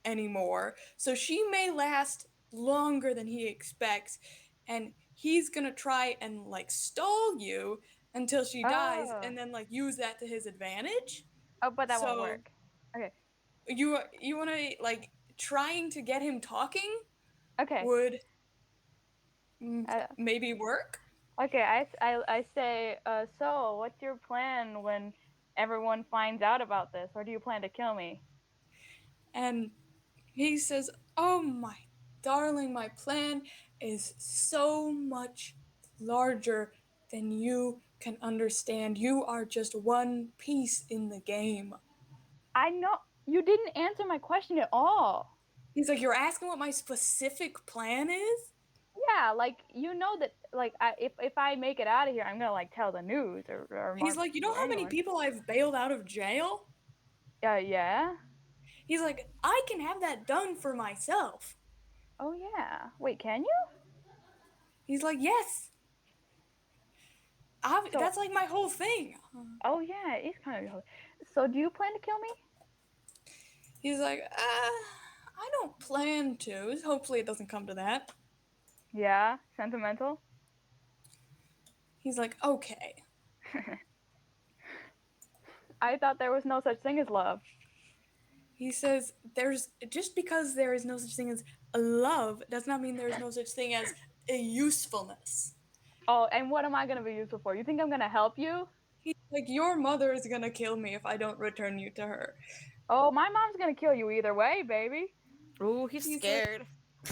S1: anymore. So she may last longer than he expects, and he's gonna try and like stall you until she dies,
S2: Oh.
S1: and then like use that to his advantage.
S2: Oh, but that won't
S1: So
S2: work. Okay.
S1: you want to like trying to get him talking
S2: Okay.
S1: would
S2: Uh,
S1: maybe work.
S2: Okay. I say. So what's your plan when everyone finds out about this, or do you plan to kill me?
S1: And he says, "Oh my darling, my plan is so much larger than you can understand. You are just one piece in the game."
S2: I know you didn't answer my question at all.
S1: He's like, "You're asking what my specific plan is?"
S2: Yeah, like you know that like if I make it out of here, I'm gonna like tell the news or
S1: He's like, "You know how many
S2: anyone.
S1: people I've bailed out of jail?"
S2: Yeah.
S1: He's like, "I can have that done for myself."
S2: Oh yeah. Wait, can you?
S1: He's like, "Yes.
S2: So-
S1: That's like my whole thing."
S2: Oh yeah, it's kind of. So do you plan to kill me?
S1: He's like, I don't plan to. Hopefully it doesn't come to that."
S2: Yeah, sentimental.
S1: He's like, "Okay."
S2: I thought there was no such thing as love.
S1: He says, "There's just because there is no such thing as a love does not mean there is no such thing as a usefulness."
S2: Oh, and what am I gonna be useful for? You think I'm gonna help you?
S1: He's like, "Your mother is gonna kill me if I don't return you to her."
S2: Oh, my mom's gonna kill you either way, baby.
S5: Ooh, he's
S1: He's
S5: scared.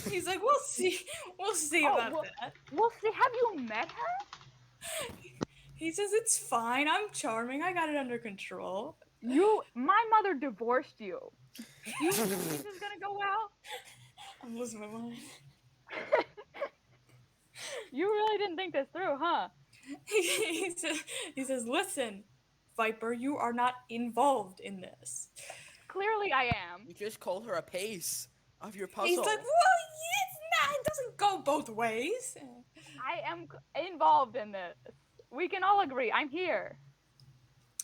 S1: He's like, "We'll see. We'll see
S2: Oh,
S1: about
S2: well-
S1: that."
S2: We'll see. Have you met her?
S1: He says, "It's fine. I'm charming. I got it under control."
S2: My mother divorced you. You think this is gonna go well?
S1: I'm losing my mind.
S2: You really didn't think this through, huh?
S1: He says, "Listen, Viper, you are not involved in this."
S2: Clearly, I am.
S4: You just call her a piece of your puzzle.
S1: He's like, "Well, it's not. It doesn't go both ways."
S2: I am involved in this. We can all agree. I'm here.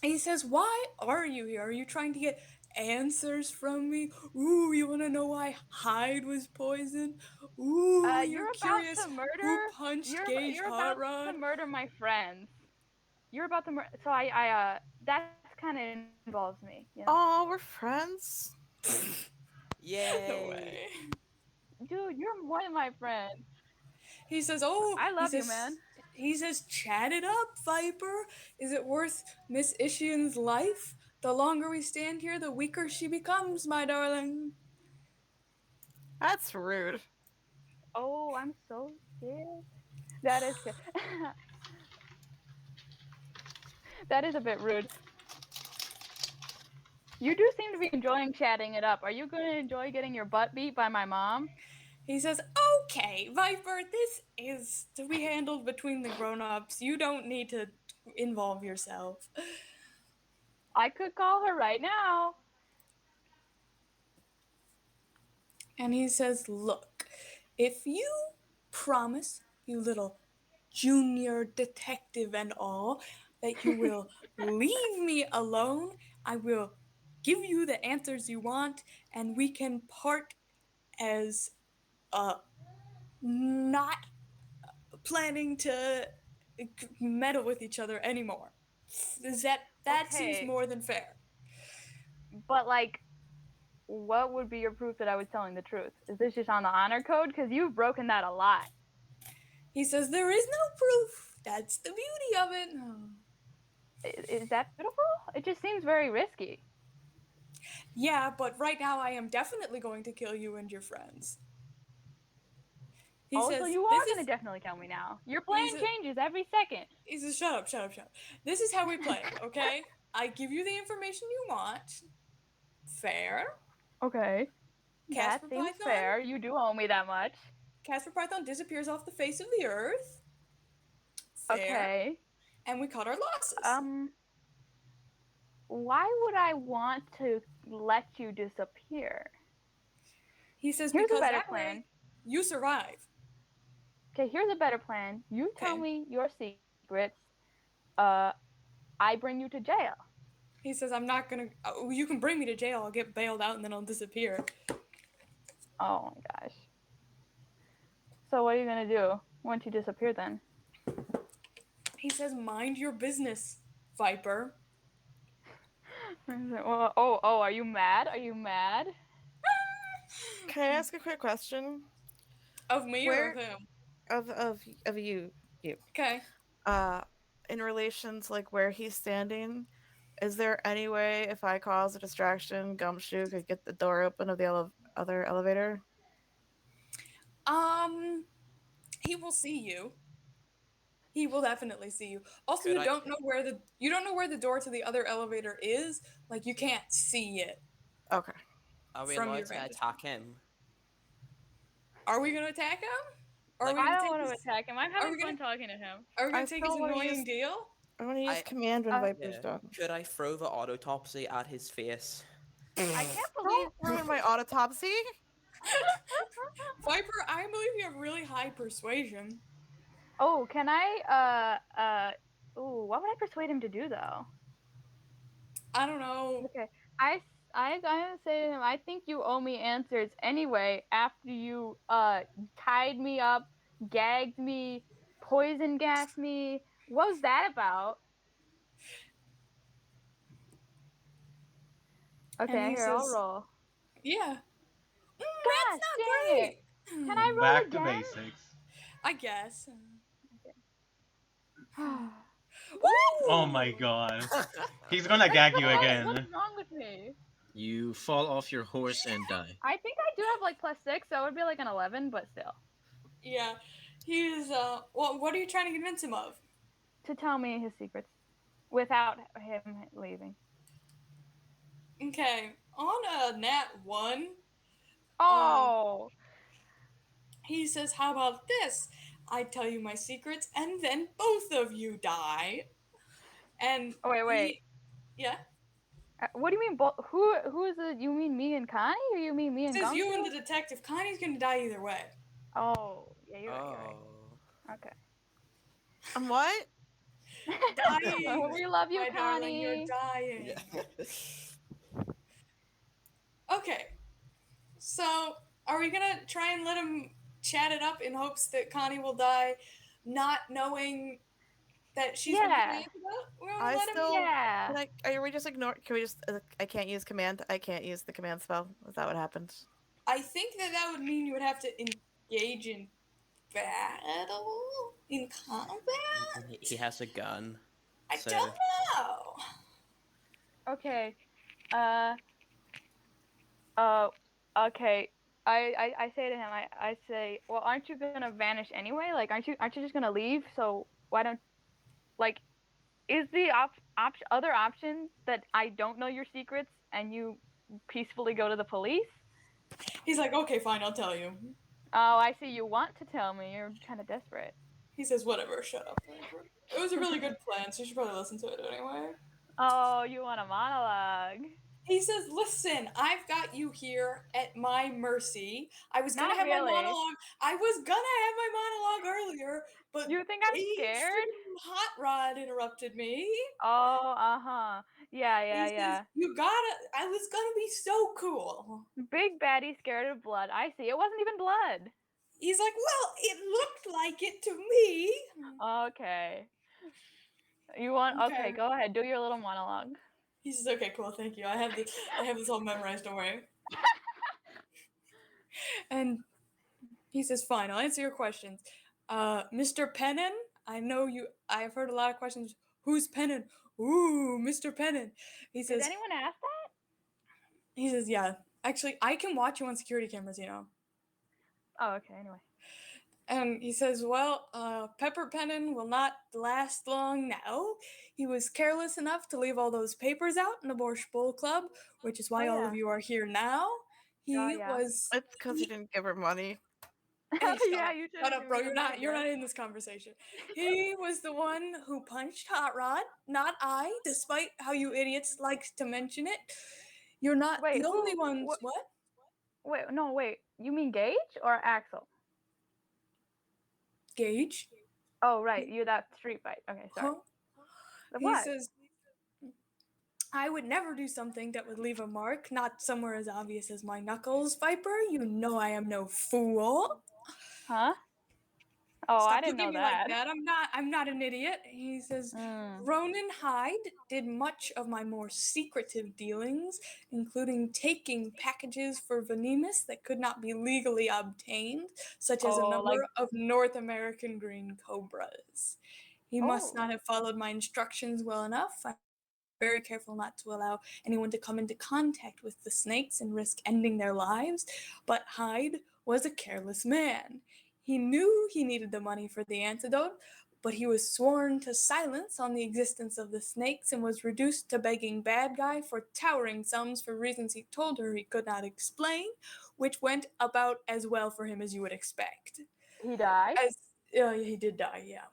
S1: He says, "Why are you here? Are you trying to get answers from me? Ooh, you want to know why Hyde was poisoned? Ooh, you're
S2: You're
S1: curious
S2: about to murder.
S1: who punched Gage
S2: You're
S1: Hot
S2: about
S1: Rod?"
S2: to murder my friends. You're about to murder. So I that kind of involves me. You know?
S5: Oh, we're friends.
S4: Yay.
S1: No way.
S2: Dude, you're more than my friend.
S1: He says, "Oh,
S2: I love
S1: he
S2: you,
S1: says,
S2: man."
S1: He says, chat it up, Viper. Is it worth Miss Ishian's life? The longer we stand here, the weaker she becomes, my darling."
S5: That's rude.
S2: Oh, I'm so scared. That is that is a bit rude. You do seem to be enjoying chatting it up. Are you going to enjoy getting your butt beat by my mom?
S1: He says, "Okay, Viper, this is to be handled between the grown-ups. You don't need to involve yourself."
S2: I could call her right now.
S1: And he says, "Look, if you promise, you little junior detective and all, that you will leave me alone, I will give you the answers you want, and we can part as not planning to meddle with each other anymore." That seems
S2: Okay.
S1: more than fair.
S2: But like, what would be your proof that I was telling the truth? Is this just on the honor code? Because you've broken that a lot.
S1: He says there is no proof. That's the beauty of it.
S2: Is that beautiful? It just seems very risky.
S1: Yeah, but right now I am definitely going to kill you and your friends. He
S2: So
S1: says,
S2: you
S1: this
S2: are going
S1: is.
S2: to definitely tell me now. Your
S1: He
S2: plan
S1: says,
S2: changes every second.
S1: he says, shut up, shut up, shut up. This is how we play it, okay? I give you the information you want. Fair.
S2: Okay. That
S1: Casper
S2: seems
S1: Python.
S2: fair. You do owe me that much.
S1: Casper Python disappears off the face of the earth. Fair.
S2: Okay.
S1: And we cut our losses.
S2: Why would I want to let you disappear?
S1: He says,
S2: Here's a
S1: because
S2: better
S1: that
S2: plan.
S1: way you survive.
S2: Okay, here's a better plan. You tell
S1: Okay.
S2: me your secrets. I bring you to jail.
S1: He says, I'm not gonna. Oh, you can bring me to jail. I'll get bailed out and then I'll disappear.
S2: Oh my gosh. So what are you gonna do once you disappear then?
S1: He says, mind your business, Viper.
S2: Well, are you mad? Are you mad?
S5: Can I ask a quick question?
S1: Of me or
S5: Where
S1: of him?
S5: of you?
S1: Okay.
S5: In relation to like where he's standing, is there any way if I cause a distraction, Gumshoe could get the door open of the other elevator?
S1: He will see you. He will definitely see you. Also,
S4: Could
S1: you
S4: I?
S1: don't know where the door to the other elevator is. Like you can't see it
S5: Okay.
S4: Are we
S1: from
S4: allowed
S1: your
S4: to
S1: vantage.
S4: attack him?
S1: Are we gonna attack him? Or are
S4: Like,
S1: we
S2: I
S1: gonna
S2: don't
S1: take
S2: want to
S1: his?
S2: attack him. I'm
S1: Are
S2: having
S1: we
S2: fun
S1: gonna?
S2: talking to him.
S1: Are we gonna
S5: I
S1: take his
S5: still wanna
S1: annoying
S5: use-
S1: deal?
S5: I want to use
S4: I-
S5: command when Viper's
S4: Yeah.
S5: done.
S4: Could I throw the autopsy at his face?
S2: I can't believe.
S5: Don't ruin my autopsy.
S1: Viper, I believe you have really high persuasion.
S2: Oh, can I? Ooh, what would I persuade him to do though?
S1: I don't know.
S2: Okay, I'm gonna say to him, I think you owe me answers anyway. After you tied me up, gagged me, poison gassed me. What was that about?
S1: And
S2: Okay,
S1: he
S2: here I'll
S1: says,
S2: roll.
S1: "Yeah,
S2: Gosh,
S1: that's not
S2: dang it!
S1: great."
S2: Can I roll
S3: Back to
S2: again?
S3: basics.
S1: I guess.
S3: Oh
S1: Woo!
S3: my god. He's gonna gag you
S2: What's
S3: again.
S2: wrong with me?
S6: You fall off your horse and die.
S2: I think I do have like +6, so it would be like an 11, but still.
S1: Yeah, he's Well, what are you trying to convince him of?
S2: To tell me his secrets without him leaving.
S1: Okay, on a nat 1,
S2: Oh,
S1: he says, "How about this? I tell you my secrets, and then both of you die." And
S2: wait.
S1: yeah,
S2: What do you mean? Who is it? You mean me and Connie, or you mean me and
S1: says you and
S2: Gumshoe?
S1: the detective. Connie's gonna die either way.
S2: Oh, yeah, you're right.
S4: Oh.
S2: Okay.
S5: What?
S1: Dying,
S2: We love you,
S1: my darling. You're
S2: Connie.
S1: dying.
S4: Yeah.
S1: Okay, so are we gonna try and let him chat it up in hopes that Connie will die, not knowing that she's been
S2: Yeah.
S1: playing about? We're gonna
S5: I
S1: let him.
S5: still.
S2: Yeah.
S5: Can I? Are we just ignore? Can we just? I can't use command. I can't use the command spell. Is that what happened?
S1: I think that would mean you would have to engage in battle, in combat.
S4: He has a gun.
S1: I
S4: So
S1: don't know.
S2: Okay. Uh. Okay. I say to him, I say, well, aren't you gonna vanish anyway? Like, aren't you just gonna leave? So why don't, like, is the other option that I don't know your secrets and you peacefully go to the police?
S1: He's like, okay, fine, I'll tell you.
S2: Oh, I see. You want to tell me. You're kind of desperate.
S1: He says, whatever, shut up. Whatever. It was a really good plan, so you should probably listen to it anyway.
S2: Oh, you want a monologue?
S1: He says, "Listen, I've got you here at my mercy. I was gonna
S2: Not
S1: have my
S2: really.
S1: monologue. I was gonna have my monologue earlier, but
S2: You think I'm
S1: Gage
S2: scared?
S1: from Hot Rod interrupted me.
S2: Oh, uh-huh. Yeah.
S1: He says, "You gotta. I was gonna be so cool."
S2: Big baddie scared of blood. I see. It wasn't even blood.
S1: He's like, "Well, it looked like it to me."
S2: Okay. You want? Okay, go ahead. Do your little monologue.
S1: He says, "Okay, cool, thank you. I have this all memorized. Don't worry." And he says, "Fine, I'll answer your questions. Mr. Pennon, I've heard a lot of questions. Who's Pennon? Ooh, Mr. Pennon." He
S2: Did
S1: says,
S2: anyone ask that?
S1: he says, "Yeah, actually, I can watch you on security cameras, you know."
S2: Oh, okay. Anyway.
S1: And he says, "Well, Pepper Pennon will not last long now. He was careless enough to leave all those papers out in the Borscht Bowl Club, which is why all of you are here now. He
S2: yeah.
S1: was...
S5: It's because he didn't give her money.
S1: Hey,
S2: Yeah, you should
S1: shut up, bro. You're not in this conversation. He was the one who punched Hot Rod, not I, despite how you idiots like to mention it. You're not
S2: Wait,
S1: the only ones. What?
S2: Wait. You mean Gage or Axel?
S1: Gage?
S2: Oh, right. You that street fight. Okay, sorry.
S1: Huh? He
S2: What?
S1: says, "I would never do something that would leave a mark, not somewhere as obvious as my knuckles, Viper. You know I am no fool."
S2: Huh? Oh,
S1: Stop
S2: I didn't
S1: looking
S2: know
S1: at me like
S2: that.
S1: that. I'm not an idiot. He says,
S2: Mm.
S1: "Ronan Hyde did much of my more secretive dealings, including taking packages for Venemus that could not be legally obtained, such as a
S2: Oh,
S1: number of North American green cobras. He must
S2: Oh.
S1: not have followed my instructions well enough. I'm very careful not to allow anyone to come into contact with the snakes and risk ending their lives, but Hyde was a careless man. He knew he needed the money for the antidote, but he was sworn to silence on the existence of the snakes and was reduced to begging Bad Guy for towering sums for reasons he told her he could not explain, which went about as well for him as you would expect."
S2: He died?
S1: He did die, yeah.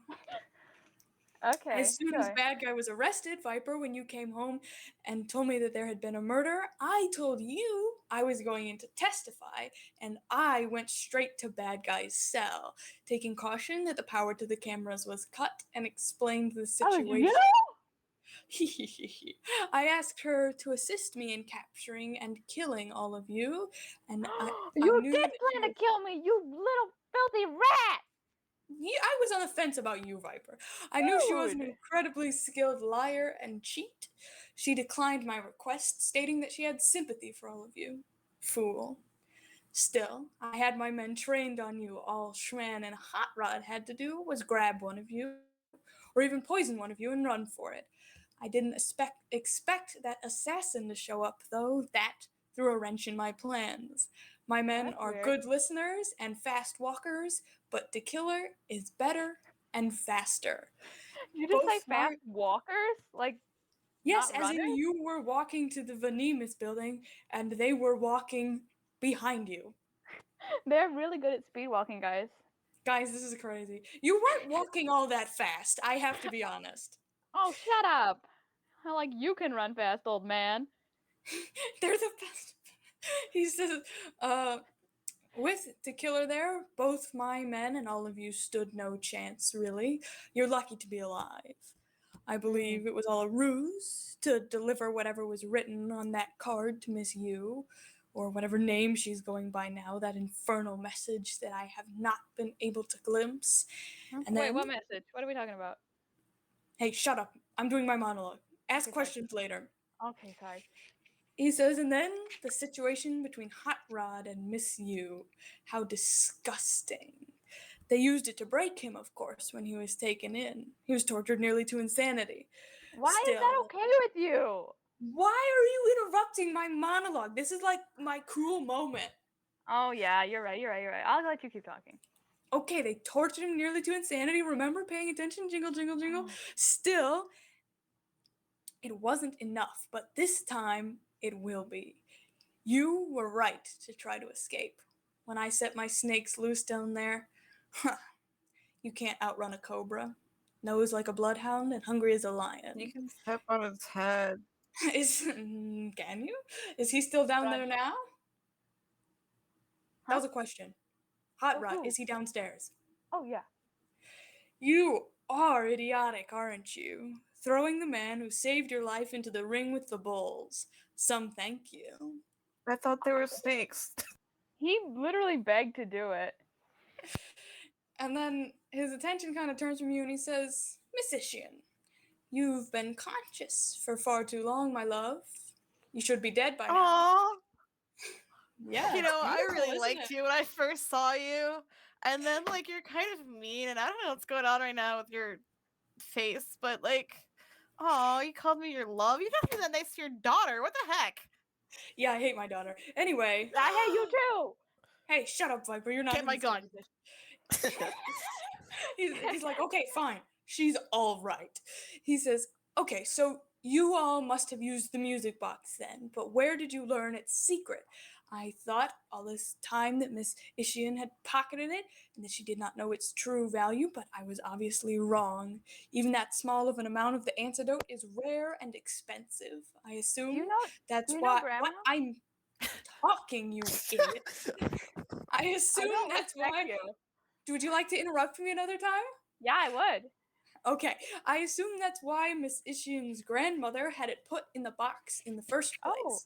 S2: Okay,
S1: As soon as Bad Guy was arrested, Viper, when you came home and told me that there had been a murder, I told you I was going in to testify, and I went straight to Bad Guy's cell, taking caution that the power to the cameras was cut, and explained the situation. I asked her to assist me in capturing and killing all of you, and
S2: You
S1: knew
S2: did
S1: that
S2: plan to kill me, you little filthy rat!
S1: I was on the fence about you, Viper. I knew she was an incredibly skilled liar and cheat. She declined my request, stating that she had sympathy for all of you. Fool. Still, I had my men trained on you. All Schman and Hot Rod had to do was grab one of you, or even poison one of you and run for it. I didn't expect that assassin to show up, though. That threw a wrench in my plans. My men are good listeners and fast walkers, but the killer is better and faster.
S2: You just say fast walkers? Like,
S1: yes,
S2: not
S1: as in
S2: runners?
S1: you were walking to the Venemus building, and they were walking behind you.
S2: They're really good at speed walking, guys.
S1: Guys, this is crazy. You weren't walking all that fast, I have to be honest.
S2: Oh, shut up! Like you can run fast, old man.
S1: They're the best. He says, with the killer there, both my men and all of you stood no chance, really. You're lucky to be alive. I believe it was all a ruse to deliver whatever was written on that card to Miss Yu, or whatever name she's going by now, that infernal message that I have not been able to glimpse. And
S2: Wait, what message? What are we talking about?
S1: Hey, shut up. I'm doing my monologue. Ask questions later.
S2: Okay, sorry.
S1: He says, and then the situation between Hot Rod and Miss Yu. How disgusting. They used it to break him, of course, when he was taken in. He was tortured nearly to insanity.
S2: Why is that okay with you?
S1: Why are you interrupting my monologue? This is like my cool moment.
S2: Oh, yeah, you're right. I'll let you keep talking.
S1: Okay, they tortured him nearly to insanity. Remember paying attention? Jingle, jingle, jingle. Still, it wasn't enough, but this time it will be. You were right to try to escape. When I set my snakes loose down there, you can't outrun a cobra. Nose like a bloodhound and hungry as a lion.
S5: You can step on its head.
S1: Can you? Is he still down there now? That
S2: Huh?
S1: was a question. Hot
S2: Oh,
S1: Rod,
S2: who?
S1: is he downstairs?
S2: Oh yeah.
S1: You are idiotic, aren't you? Throwing the man who saved your life into the ring with the bulls. Some thank you.
S5: I thought there were snakes.
S2: He literally begged to do it.
S1: And then his attention kind of turns from you and he says, Miss Ishian, you've been conscious for far too long, my love. You should be dead by now.
S5: Aww.
S1: Yeah,
S5: You
S1: it's
S5: know, I
S1: beautiful,
S5: really
S1: isn't
S5: liked
S1: it?
S5: you when I first saw you, and then like you're kind of mean, and I don't know what's going on right now with your face, but like, oh, you called me your love. You don't do that nice to your daughter. What the heck?
S1: Yeah, I hate my daughter. Anyway.
S2: I hate you too.
S1: Hey, shut up, Viper. You're not
S5: Get
S1: in
S5: my
S1: this
S5: gun.
S1: conversation. He's like, okay, fine. She's all right. He says, okay, so you all must have used the music box then, but where did you learn its secret? I thought all this time that Miss Ishian had pocketed it and that she did not know its true value, but I was obviously wrong. Even that small of an amount of the antidote is rare and expensive. I assume
S2: Do you know?
S1: that's
S2: do you
S1: why.
S2: know Grandma?
S1: What I'm talking, you idiot. I
S2: I
S1: assume
S2: don't
S1: that's
S2: respect
S1: why.
S2: you.
S1: Would you like to interrupt me another time?
S2: Yeah, I would.
S1: Okay, I assume that's why Miss Ishian's grandmother had it put in the box in the first place.
S2: Oh.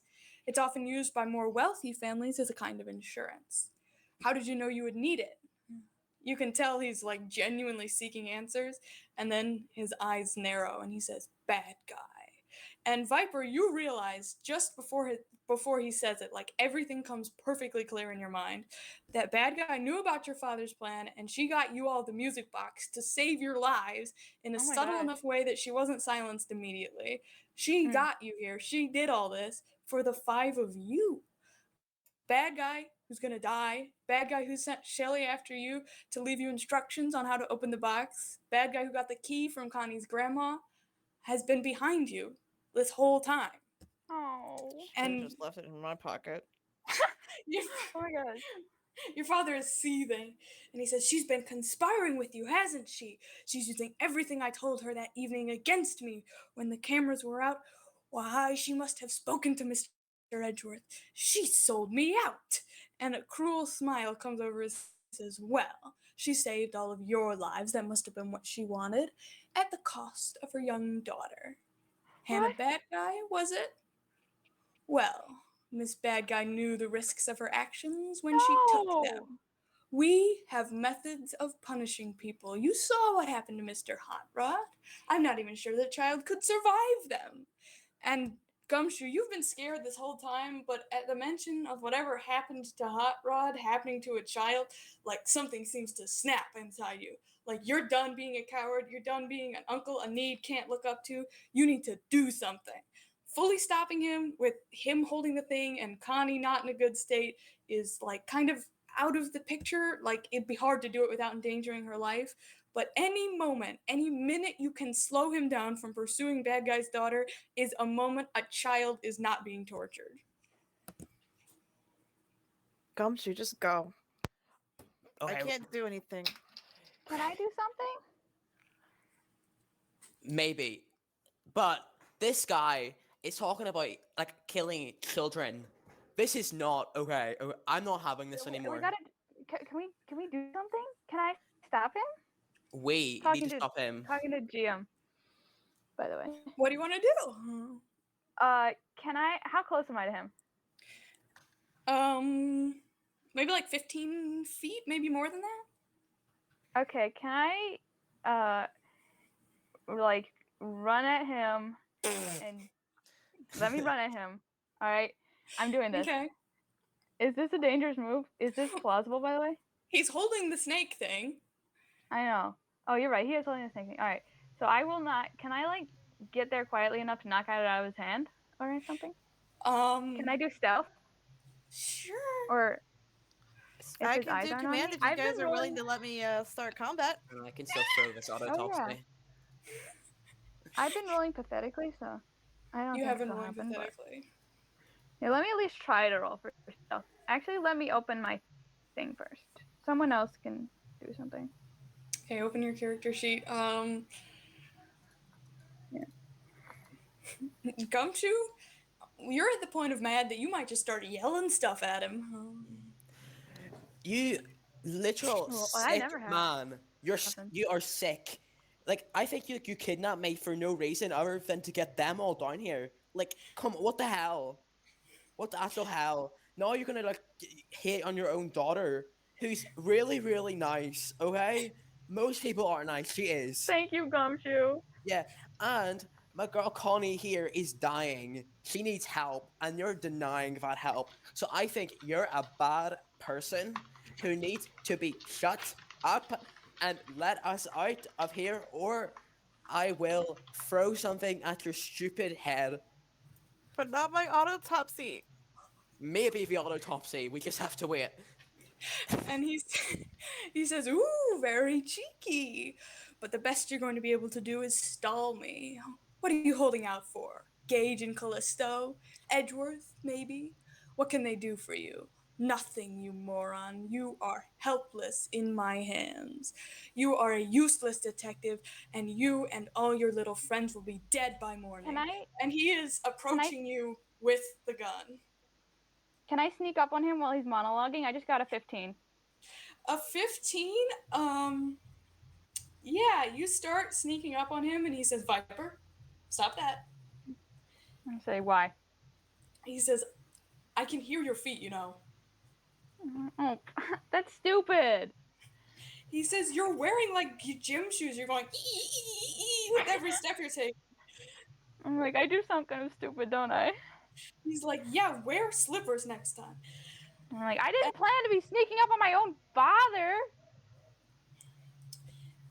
S1: It's often used by more wealthy families as a kind of insurance. How did you know you would need it? You can tell he's like genuinely seeking answers, and then his eyes narrow and he says, "Bad guy." And Viper, you realize just before he says it, like everything comes perfectly clear in your mind. That bad guy knew about your father's plan, and she got you all the music box to save your lives in a
S2: Oh my
S1: subtle
S2: gosh.
S1: enough way that she wasn't silenced immediately. She
S2: Hmm.
S1: got you here. She did all this for the five of you. Bad guy who's gonna die. Bad guy who sent Shelly after you to leave you instructions on how to open the box. Bad guy who got the key from Connie's grandma has been behind you this whole time.
S2: Oh.
S5: Should have
S1: And
S5: just left it in my pocket.
S1: your,
S2: Oh my gosh.
S1: your father is seething. And he says, she's been conspiring with you, hasn't she? She's using everything I told her that evening against me when the cameras were out. Why, she must have spoken to Mr. Edgeworth. She sold me out. And a cruel smile comes over his face. Says, well, she saved all of your lives. That must have been what she wanted, at the cost of her young daughter. Hannah
S2: What?
S1: Bad Guy, was it? Well, Miss Bad Guy knew the risks of her actions when she took
S2: No.
S1: them. We have methods of punishing people. You saw what happened to Mr. Hot Rod. I'm not even sure that child could survive them. And Gumshoe, you've been scared this whole time, but at the mention of whatever happened to Hot Rod happening to a child, like something seems to snap inside you. Like you're done being a coward, you're done being an uncle a need can't look up to. You need to do something. Fully stopping him with him holding the thing and Connie not in a good state is like kind of out of the picture. Like it'd be hard to do it without endangering her life. But any moment, any minute you can slow him down from pursuing Bad Guy's daughter is a moment a child is not being tortured.
S5: Gumshoe, just go.
S4: Okay,
S5: I can't do anything.
S2: Can I do something?
S4: maybe, but this guy is talking about like killing children. This is not okay. I'm not having this anymore.
S2: We gotta. Can we do something? Can I stop him?
S4: We need
S2: Talking
S4: to
S2: to-
S4: stop him.
S2: Talking to GM. By the way.
S1: What do you want to do?
S2: Can I? How close am I to him?
S1: Maybe like 15 feet, maybe more than that.
S2: Okay. Can I? Like run at him and let me run at him. All right. I'm doing this.
S1: Okay.
S2: Is this a dangerous move? Is this plausible, by the way?
S1: He's holding the snake thing.
S2: I know. Oh, you're right. He is holding the snake thing. All right. So I will not. Can I like get there quietly enough to knock it out of his hand or something? Can I do stealth
S1: Sure.
S2: or? If
S5: I
S2: his
S5: can
S2: eyes
S5: do
S2: aren't on
S5: command
S2: me?
S5: if you
S2: I've
S5: guys
S2: been
S5: are willing
S2: rolling-
S5: to let me start combat.
S4: And I can still throw this auto
S2: Oh, yeah.
S4: me.
S2: I've been rolling pathetically, so I don't
S1: You
S2: think
S1: haven't
S2: it'll
S1: rolled
S2: happen. But...
S1: pathetically.
S2: Yeah, let me at least try to roll for stealth. Actually, let me open my thing first. Someone else can do something.
S1: Okay, open your character sheet.
S2: Yeah.
S1: Gumshoe, you're at the point of mad that you might just start yelling stuff at him.
S4: You literal
S2: Well, I
S4: sick
S2: never have.
S4: man.
S2: Nothing.
S4: You are sick. Like I think you kidnapped me for no reason other than to get them all down here. Like, come on, what the hell? What the actual hell? Now you're gonna like hate on your own daughter, who's really really nice. Okay, most people are nice. She is.
S2: Thank you, Gumshoe.
S4: Yeah, and my girl Connie here is dying. She needs help, and you're denying that help. So I think you're a bad person who needs to be shut up and let us out of here, or I will throw something at your stupid head.
S5: But not my autopsy.
S4: Maybe the autopsy. We just have to wait.
S1: And he says, "Ooh, very cheeky. But the best you're going to be able to do is stall me. What are you holding out for? Gage and Callisto? Edgeworth, maybe? What can they do for you? Nothing, you moron. You are helpless in my hands. You are a useless detective, and you and all your little friends will be dead by morning." And he is approaching you with the gun.
S2: Can I sneak up on him while he's monologuing? I just got a 15.
S1: A 15? Yeah, you start sneaking up on him and he says, "Viper, stop that."
S2: I say, why?
S1: He says, "I can hear your feet, you know."
S2: Oh, that's stupid.
S1: He says, "You're wearing like gym shoes. You're going with every step you're taking."
S2: I'm like, I do sound kind of stupid, don't I?
S1: He's like, "Yeah, wear slippers next time."
S2: I'm like, I didn't plan to be sneaking up on my own father.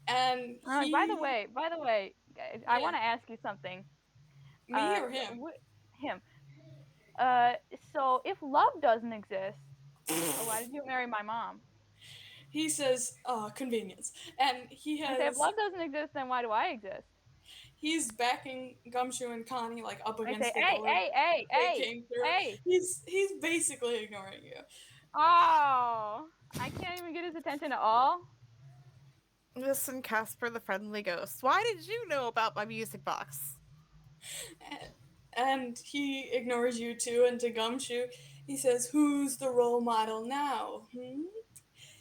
S1: And
S2: I'm like, by the way, guys, I
S1: Yeah.
S2: want to ask you something.
S1: Me or him?
S2: Him. So if love doesn't exist, why did you marry my mom?
S1: He says, "Convenience." And he
S2: I say, if
S1: has,
S2: love doesn't exist, then why do I exist?
S1: he's backing Gumshoe and Connie like up
S2: I
S1: against
S2: say,
S1: the door. They came through.
S2: hey.
S1: He's basically ignoring you.
S2: Oh, I can't even get his attention at all.
S5: Listen, Casper the Friendly Ghost, why did you know about my music box?
S1: And he ignores you too, and to Gumshoe, he says, "Who's the role model now?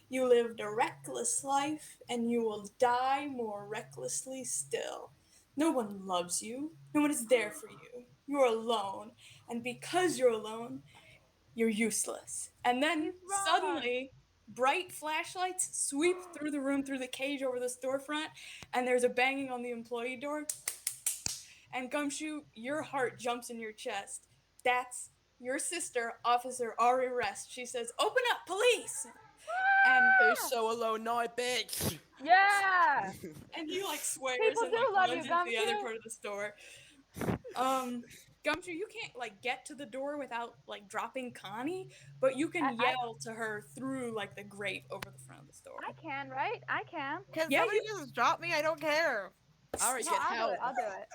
S1: You lived a reckless life, and you will die more recklessly still. No one loves you. No one is there for you. You're alone, and because you're alone, you're useless." And then
S2: He's wrong.
S1: suddenly, bright flashlights sweep through the room, through the cage over the storefront, and there's a banging on the employee door. And Gumshoe, your heart jumps in your chest. That's your sister, Officer Ari Rest. She says, "Open up, police!" And
S4: Who's so alone now, bitch?
S2: Yeah.
S1: and he like swears
S2: People
S1: and
S2: do
S1: like
S2: love
S1: runs
S2: you,
S1: into the other
S2: Gumshoe.
S1: part of the store. Gumshoe, you can't like get to the door without like dropping Connie, but you can yell to her through like the grate over the front of the store.
S2: I can, right? I can.
S5: Can
S1: Yeah,
S5: somebody just drop me? I don't care.
S4: Alright,
S2: No,
S4: get
S2: I'll
S4: help.
S2: do it. I'll do it.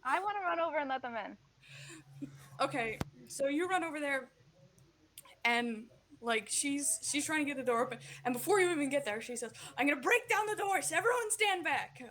S2: I want to run over and let them in.
S1: Okay, so you run over there, and like she's trying to get the door open, and before you even get there, she says, "I'm gonna break down the doors. Everyone stand back."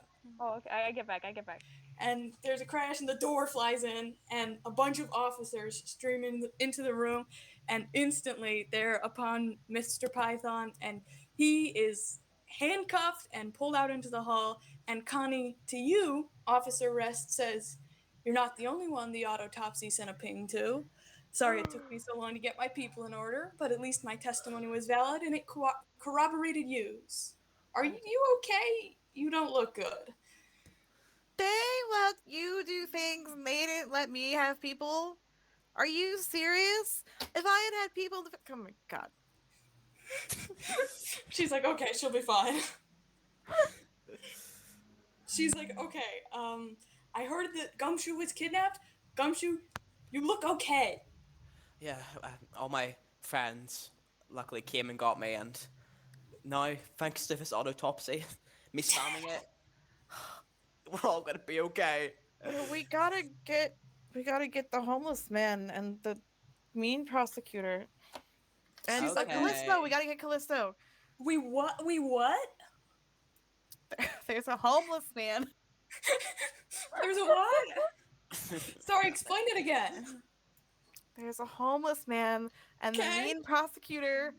S2: Oh, okay. I get back.
S1: And there's a crash, and the door flies in, and a bunch of officers stream into the room, and instantly they're upon Mr. Python, and he is handcuffed and pulled out into the hall. And Connie, to you, Officer Rest says, "You're not the only one the autopsy sent a ping to. Sorry it took me so long to get my people in order, but at least my testimony was valid, and it corroborated yours. Are you okay? You don't look good."
S5: They let you do things and they didn't let me have people? Are you serious? If I had people to... Oh my god.
S1: She's like, "Okay, she'll be fine." She's like, "Okay, I heard that Gumshoe was kidnapped. Gumshoe, you look okay."
S4: Yeah, all my friends luckily came and got me, and now, thanks to this autopsy, me spamming it, we're all gonna be okay.
S5: Well, we gotta get the homeless man and the mean prosecutor. And
S1: She's like,
S5: Callisto, we gotta get Callisto.
S1: We what? We what?
S5: There's a homeless man.
S1: There's a what? Sorry, explain it again.
S5: There's a homeless man and the
S1: Okay.
S5: mean prosecutor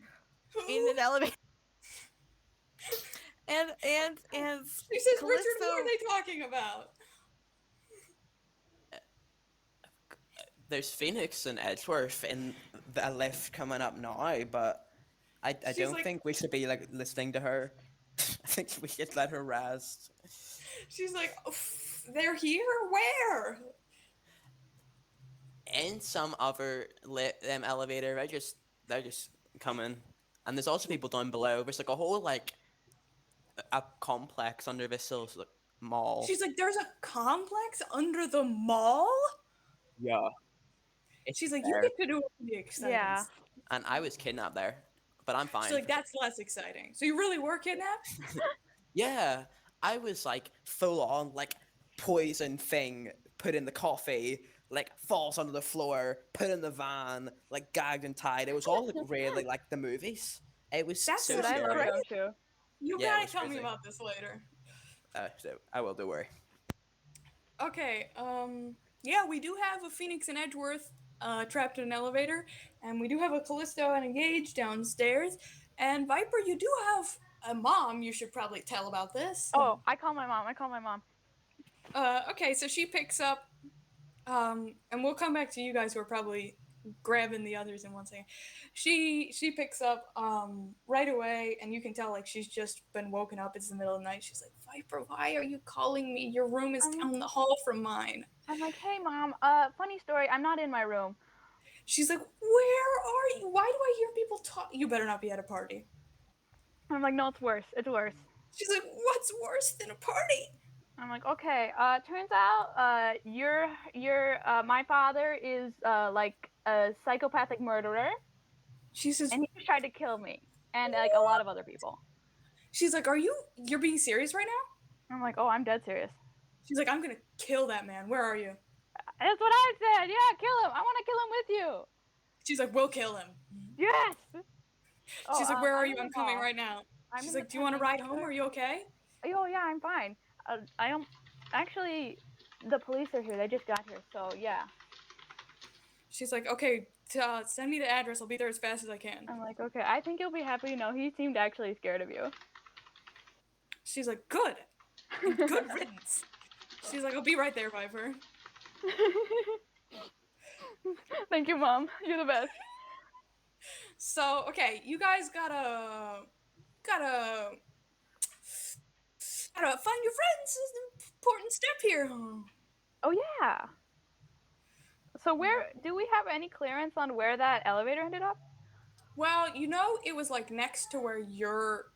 S5: in
S1: Who?
S5: an elevator. And
S1: She says, Richard, who are
S5: Callisto.
S1: they talking about?
S4: There's Phoenix and Edgeworth in the lift coming up now, but I
S1: She's
S4: don't
S1: like-
S4: think we should be like listening to her. I think we should let her rest.
S1: She's like, they're here? Where?
S4: In some other elevator, they're just coming, and there's also people down below. There's like a whole like a complex under this little like, mall.
S1: She's like, there's a complex under the mall?
S4: Yeah.
S1: She's like, you
S4: there.
S1: get to do the exciting
S2: Yeah.
S1: stuff.
S4: And I was kidnapped there, but I'm fine.
S1: She's like, that's less exciting. So you really were kidnapped?
S4: Yeah, I was like full on like poison thing put in the coffee, like falls onto the floor, put in the van, like gagged and tied. It was all like really like the movies. It was
S1: That's
S4: so
S1: what
S2: I
S1: I
S2: love
S4: scary.
S1: love.
S2: them too.
S1: You
S4: Yeah, it
S1: gotta
S4: was
S1: tell me
S4: crazy.
S1: about this later.
S4: So I will, don't worry.
S1: Okay, yeah, we do have a Phoenix and Edgeworth trapped in an elevator, and we do have a Callisto and Engage downstairs. And Viper, you do have a mom you should probably tell about this.
S2: Oh, I call my mom.
S1: Okay, so she picks up, and we'll come back to you guys who are probably grabbing the others in one second. She picks up right away, and you can tell like she's just been woken up. It's the middle of the night. She's like, Viper, why are you calling me? Your room is down the hall from mine.
S2: I'm like, hey mom, funny story, I'm not in my room.
S1: She's like, where are you? Why do I hear people talk? You better not be at a party.
S2: I'm like, no, it's worse. It's worse.
S1: She's like, what's worse than a party?
S2: I'm like, okay. Turns out, my father is like a psychopathic murderer,
S1: She says,
S2: and he just tried to kill me and like a lot of other people.
S1: she's like, you're being serious right now?
S2: I'm like, oh, I'm dead serious.
S1: She's like, I'm gonna kill that man. Where are you?
S2: That's what I said. Yeah, kill him. I want to kill him with you.
S1: She's like, we'll kill him.
S2: Yes.
S1: She's like, where are
S2: I'm
S1: you?
S2: in
S1: I'm
S2: the
S1: coming
S2: mall.
S1: right now.
S2: I'm
S1: She's
S2: in the
S1: like, do you want to ride home?
S2: Terminator.
S1: Are you okay?
S2: Oh yeah, I'm fine. I am actually. The police are here. They just got here. So yeah.
S1: She's like, okay, send me the address. I'll be there as fast as I can.
S2: I'm like, okay. I think you'll be happy. No, he seemed actually scared of you.
S1: She's like, good. Good riddance. She's like, I'll be right there, Viper.
S2: Thank you, Mom. You're the best.
S1: So, okay, you guys gotta find your friends is an important step here.
S2: Oh yeah. So where do we have any clearance on where that elevator ended up?
S1: Well, you know, it was like next to where your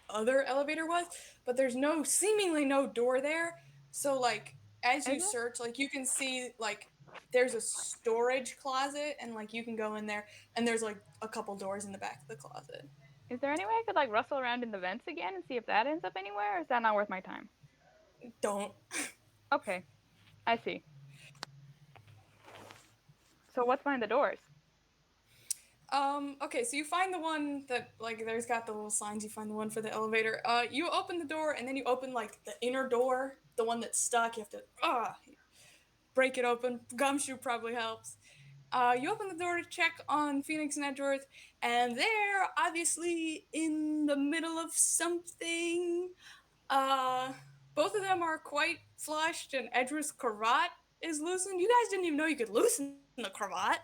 S1: other elevator was, but there's seemingly no door there. So like as you search, like you can see like there's a storage closet and like you can go in there and there's like a couple doors in the back of the closet.
S2: Is there any way I could like rustle around in the vents again and see if that ends up anywhere, or is that not worth my time?
S1: Don't.
S2: Okay. I see. So what's behind the doors?
S1: Okay, so you find the one that, like, there's got the little signs, you find the one for the elevator. You open the door, and then you open, like, the inner door, the one that's stuck, you have to, break it open. Gumshoe probably helps. You open the door to check on Phoenix and Edgeworth, and they're obviously in the middle of something. Both of them are quite flushed, and Edgeworth's cravat is loosened. You guys didn't even know you could loosen the cravat,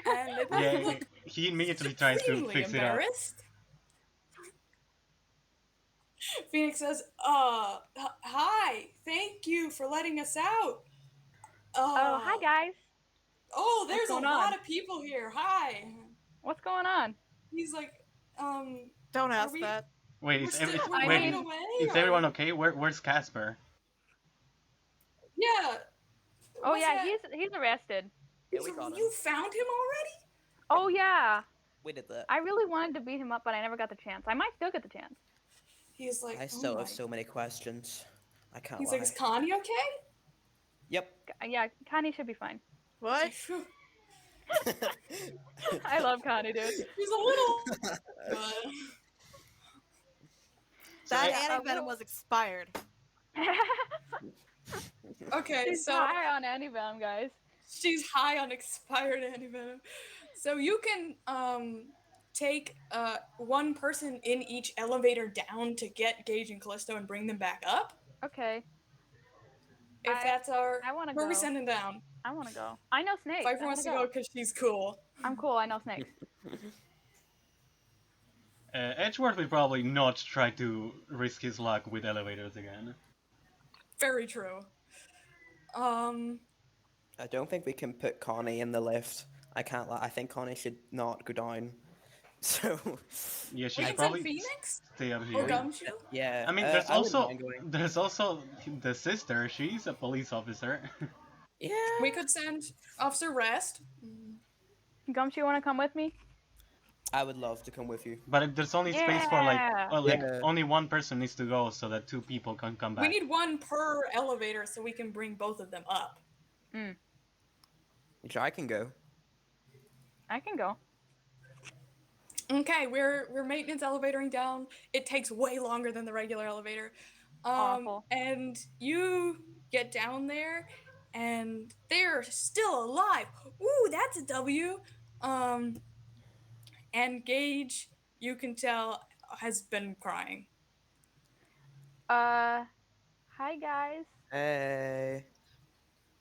S1: and they both
S3: Yeah,
S1: look
S3: he immediately tries to
S1: supremely
S3: fix it up.
S1: embarrassed. Phoenix says, hi, thank you for letting us out.
S2: Oh, hi guys.
S1: Oh, there's a
S2: going
S1: lot
S2: on?
S1: of people here. Hi.
S2: What's going on?
S1: He's like,
S5: Don't ask
S1: we-
S5: that.
S3: Wait,
S1: we're
S3: is,
S1: still,
S3: is,
S1: we're
S2: I
S1: running
S2: mean-
S1: away.
S3: is
S1: or-
S3: everyone okay? Where's Casper?
S1: Yeah.
S2: Oh
S1: Was
S2: yeah,
S1: that-
S2: he's arrested.
S4: Yeah, we got him.
S1: You found him already?
S2: Oh yeah.
S4: We did that.
S2: I really wanted to beat him up, but I never got the chance. I might still get the chance.
S1: He's like,
S4: I still
S1: oh
S4: have
S1: my.
S4: so many questions. I can't
S1: He's
S4: lie.
S1: like, is Connie okay?
S4: Yep.
S2: Yeah, Connie should be fine.
S5: What?
S2: I love Connie, dude.
S1: He's a little.
S5: That
S3: yeah,
S5: antivenom was expired.
S1: Okay,
S2: She's
S1: so
S2: high on antivenom, guys.
S1: she's high on expired antivenom. So you can take one person in each elevator down to get Gage and Callisto and bring them back up.
S2: Okay.
S1: If that's our,
S2: I wanna
S1: where are we
S2: go.
S1: sending down?
S2: I want to go. I know Snakes.
S1: Viper
S2: I
S1: wants
S2: want
S1: to go because she's cool.
S2: I'm cool. I know Snakes.
S3: Edgeworth will probably not try to risk his luck with elevators again.
S1: Very true.
S4: I don't think we can put Connie in the lift. I can't lie. I think Connie should not go down. So.
S3: Yeah, she
S1: We
S3: should
S1: can send
S3: probably
S1: Phoenix
S3: stay up
S1: or
S3: here.
S1: Gumshoe.
S4: Yeah.
S3: I mean,
S4: I wouldn't mind going.
S3: there's also the sister. She's a police officer.
S4: Yeah.
S1: We could send Officer Rest.
S2: Gumshoe, want to come with me?
S4: I would love to come with you.
S3: But there's only space for like,
S4: Yeah.
S3: only one person needs to go so that 2 people can come back.
S1: We need one per elevator so we can bring both of them up.
S4: Which I can go.
S2: I can go.
S1: Okay, we're maintenance elevatoring down. It takes way longer than the regular elevator.
S2: Awful.
S1: And you get down there, and they're still alive. Ooh, that's a W. And Gage, you can tell, has been crying.
S2: Hi guys.
S4: Hey.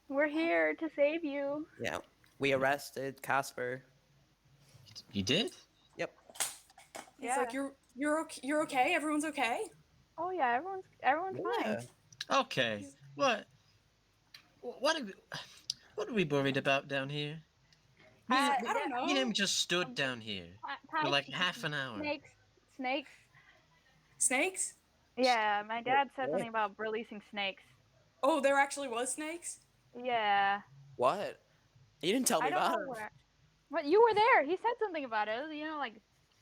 S2: We're here to save you.
S4: Yeah. We arrested Casper.
S6: You did?
S4: Yep.
S1: He's
S2: Yeah.
S1: like, you're okay? Everyone's okay?
S2: Oh yeah, everyone's fine.
S6: Okay. What are we worried about down here?
S1: I don't know.
S6: Me and him just stood down here for like half an hour.
S2: Snakes.
S1: Snakes?
S2: Yeah, my dad said something about releasing snakes.
S1: Oh, there actually was snakes?
S2: Yeah.
S4: What? You didn't tell me
S2: I don't
S4: that.
S2: know where. What? You were there. He said something about it. You know, like.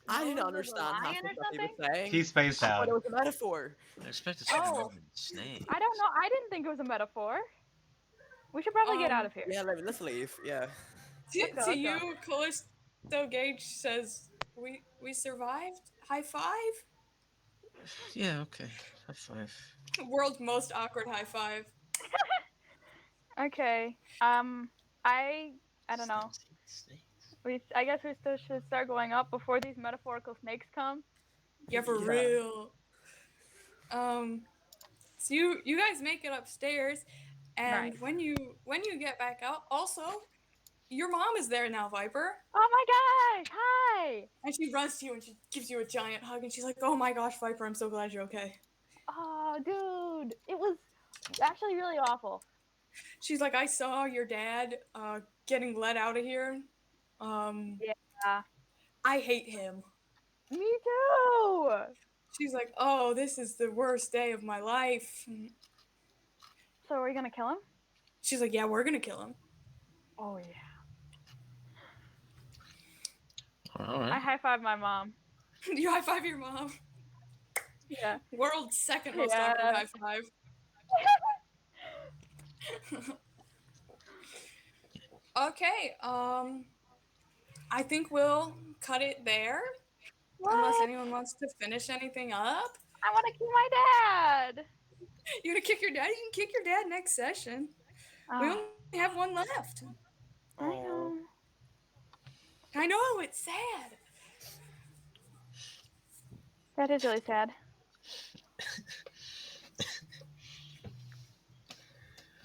S4: I didn't
S2: Moses
S4: understand
S2: a
S4: half
S2: lion
S4: of
S2: or
S4: what he was
S2: something?
S4: saying.
S3: He spaced
S4: I
S3: out.
S4: thought it was a metaphor.
S6: I expected to
S2: Oh.
S6: snake.
S2: I don't know. I didn't think it was a metaphor. We should probably get out of here.
S4: Yeah, let's leave. Yeah.
S1: To you, Callisto Gage says, we survived? High five?
S6: Yeah, okay. High five.
S1: World's most awkward high five.
S2: Okay. I don't know. I guess we still should start going up before these metaphorical snakes come.
S1: Yeah, for real. So you guys make it upstairs, and
S2: Nice.
S1: when you get back out, also, your mom is there now, Viper.
S2: Oh my gosh! Hi!
S1: And she runs to you and she gives you a giant hug, and she's like, "Oh my gosh, Viper, I'm so glad you're okay."
S2: Oh, dude, it was actually really awful.
S1: She's like, "I saw your dad getting let out of here.
S2: Yeah.
S1: I hate him."
S2: Me too.
S1: She's like, "Oh, this is the worst day of my life."
S2: So are we gonna kill him?
S1: She's like, "Yeah, we're gonna kill him."
S2: Oh yeah.
S6: All right.
S2: I high five my mom.
S1: You high five your mom.
S2: Yeah.
S1: World's second most
S2: Yeah.
S1: awkward high five. Okay, I think we'll cut it there.
S2: What?
S1: Unless anyone wants to finish anything up.
S2: I want to kill my dad.
S1: You're gonna kick your dad? You can kick your dad next session. We only have one left.
S2: I know.
S1: I know, it's sad.
S2: That is really sad.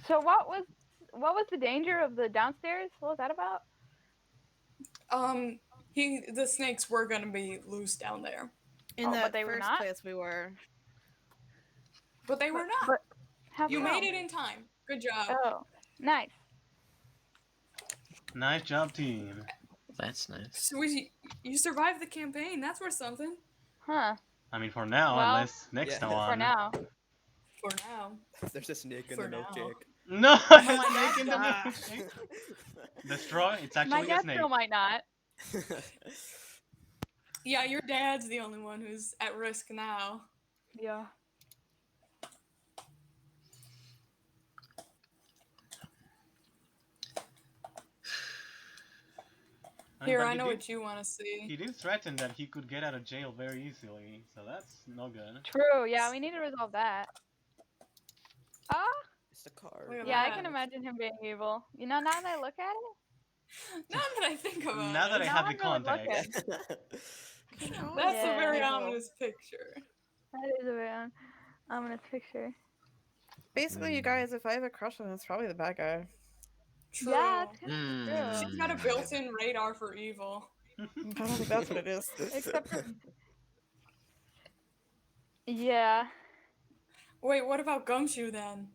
S2: So what was the danger of the downstairs? What was that about?
S1: The snakes were gonna be loose down there.
S5: In
S2: but
S5: that
S2: they were
S5: first
S2: not?
S5: place we were.
S1: But they were not.
S2: But how
S1: You
S2: come?
S1: made it in time. Good job.
S2: Oh, nice.
S3: Nice job, team.
S6: That's nice.
S1: So you survived the campaign. That's worth something.
S2: Huh.
S3: I mean, for now,
S2: Well,
S3: unless next
S4: yeah.
S3: one.
S2: For now.
S1: For now.
S4: There's a snake in
S1: For
S4: the
S1: now.
S4: milkshake.
S3: No,
S1: my
S3: snake in the
S1: God.
S3: milkshake. Destroy. It's
S2: My
S3: actually a
S2: dad
S3: snake.
S2: still might not.
S1: Yeah, your dad's the only one who's at risk now.
S2: Yeah.
S1: Here,
S3: but
S1: I
S3: he
S1: know
S3: did-
S1: what you want to see.
S3: He did threaten that he could get out of jail very easily, so that's no good.
S2: True. Yeah, we need to resolve that.
S4: It's the card.
S1: Look at
S2: Yeah, I
S1: that.
S2: can imagine him being evil. You know, now that I look at it,
S1: Now that I think about
S3: Now that
S1: it,
S3: I
S2: now
S3: have the
S2: I'm really
S3: context.
S2: looking.
S1: that's a
S2: Yeah.
S1: very ominous picture.
S2: That is a very ominous picture.
S5: Basically, you guys, if I have a crush on him, it's probably the bad guy.
S1: True.
S2: Yeah, it's true.
S1: She's got a built-in radar for evil.
S5: I don't think that's what it is.
S2: Except for. Yeah.
S1: Wait, what about Gumshoe then?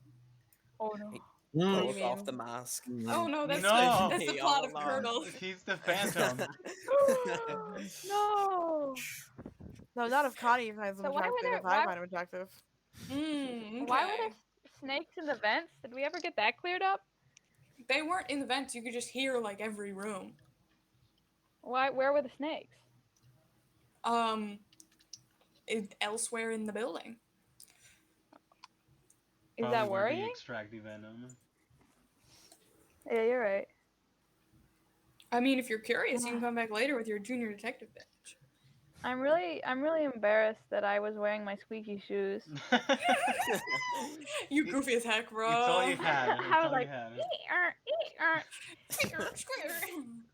S2: Oh no.
S5: What do
S4: Pulls
S5: you
S4: off
S5: mean?
S4: the mask.
S1: Oh no, that's
S3: No.
S1: that's the
S4: Hey,
S1: plot
S4: all
S1: of
S4: along.
S1: Curdle.
S3: He's the Phantom.
S2: No.
S5: No, not if Connie finds him
S2: So why were
S5: attractive.
S2: there-
S5: If I
S2: why-
S5: find him attractive.
S2: Why were there snakes in the vents? Did we ever get that cleared up?
S1: They weren't in the vents. You could just hear like every room.
S2: Why? Where were the snakes?
S1: Elsewhere in the building.
S2: Is
S3: Probably
S2: that
S3: where they
S2: worrying?
S3: extract the venom.
S2: Yeah, you're right.
S1: I mean, if you're curious, you can come back later with your junior detective badge.
S2: I'm really embarrassed that I was wearing my squeaky shoes.
S1: You goofy as heck, bro.
S3: It's all you had. It's
S2: I was
S3: all
S2: like,
S3: you had.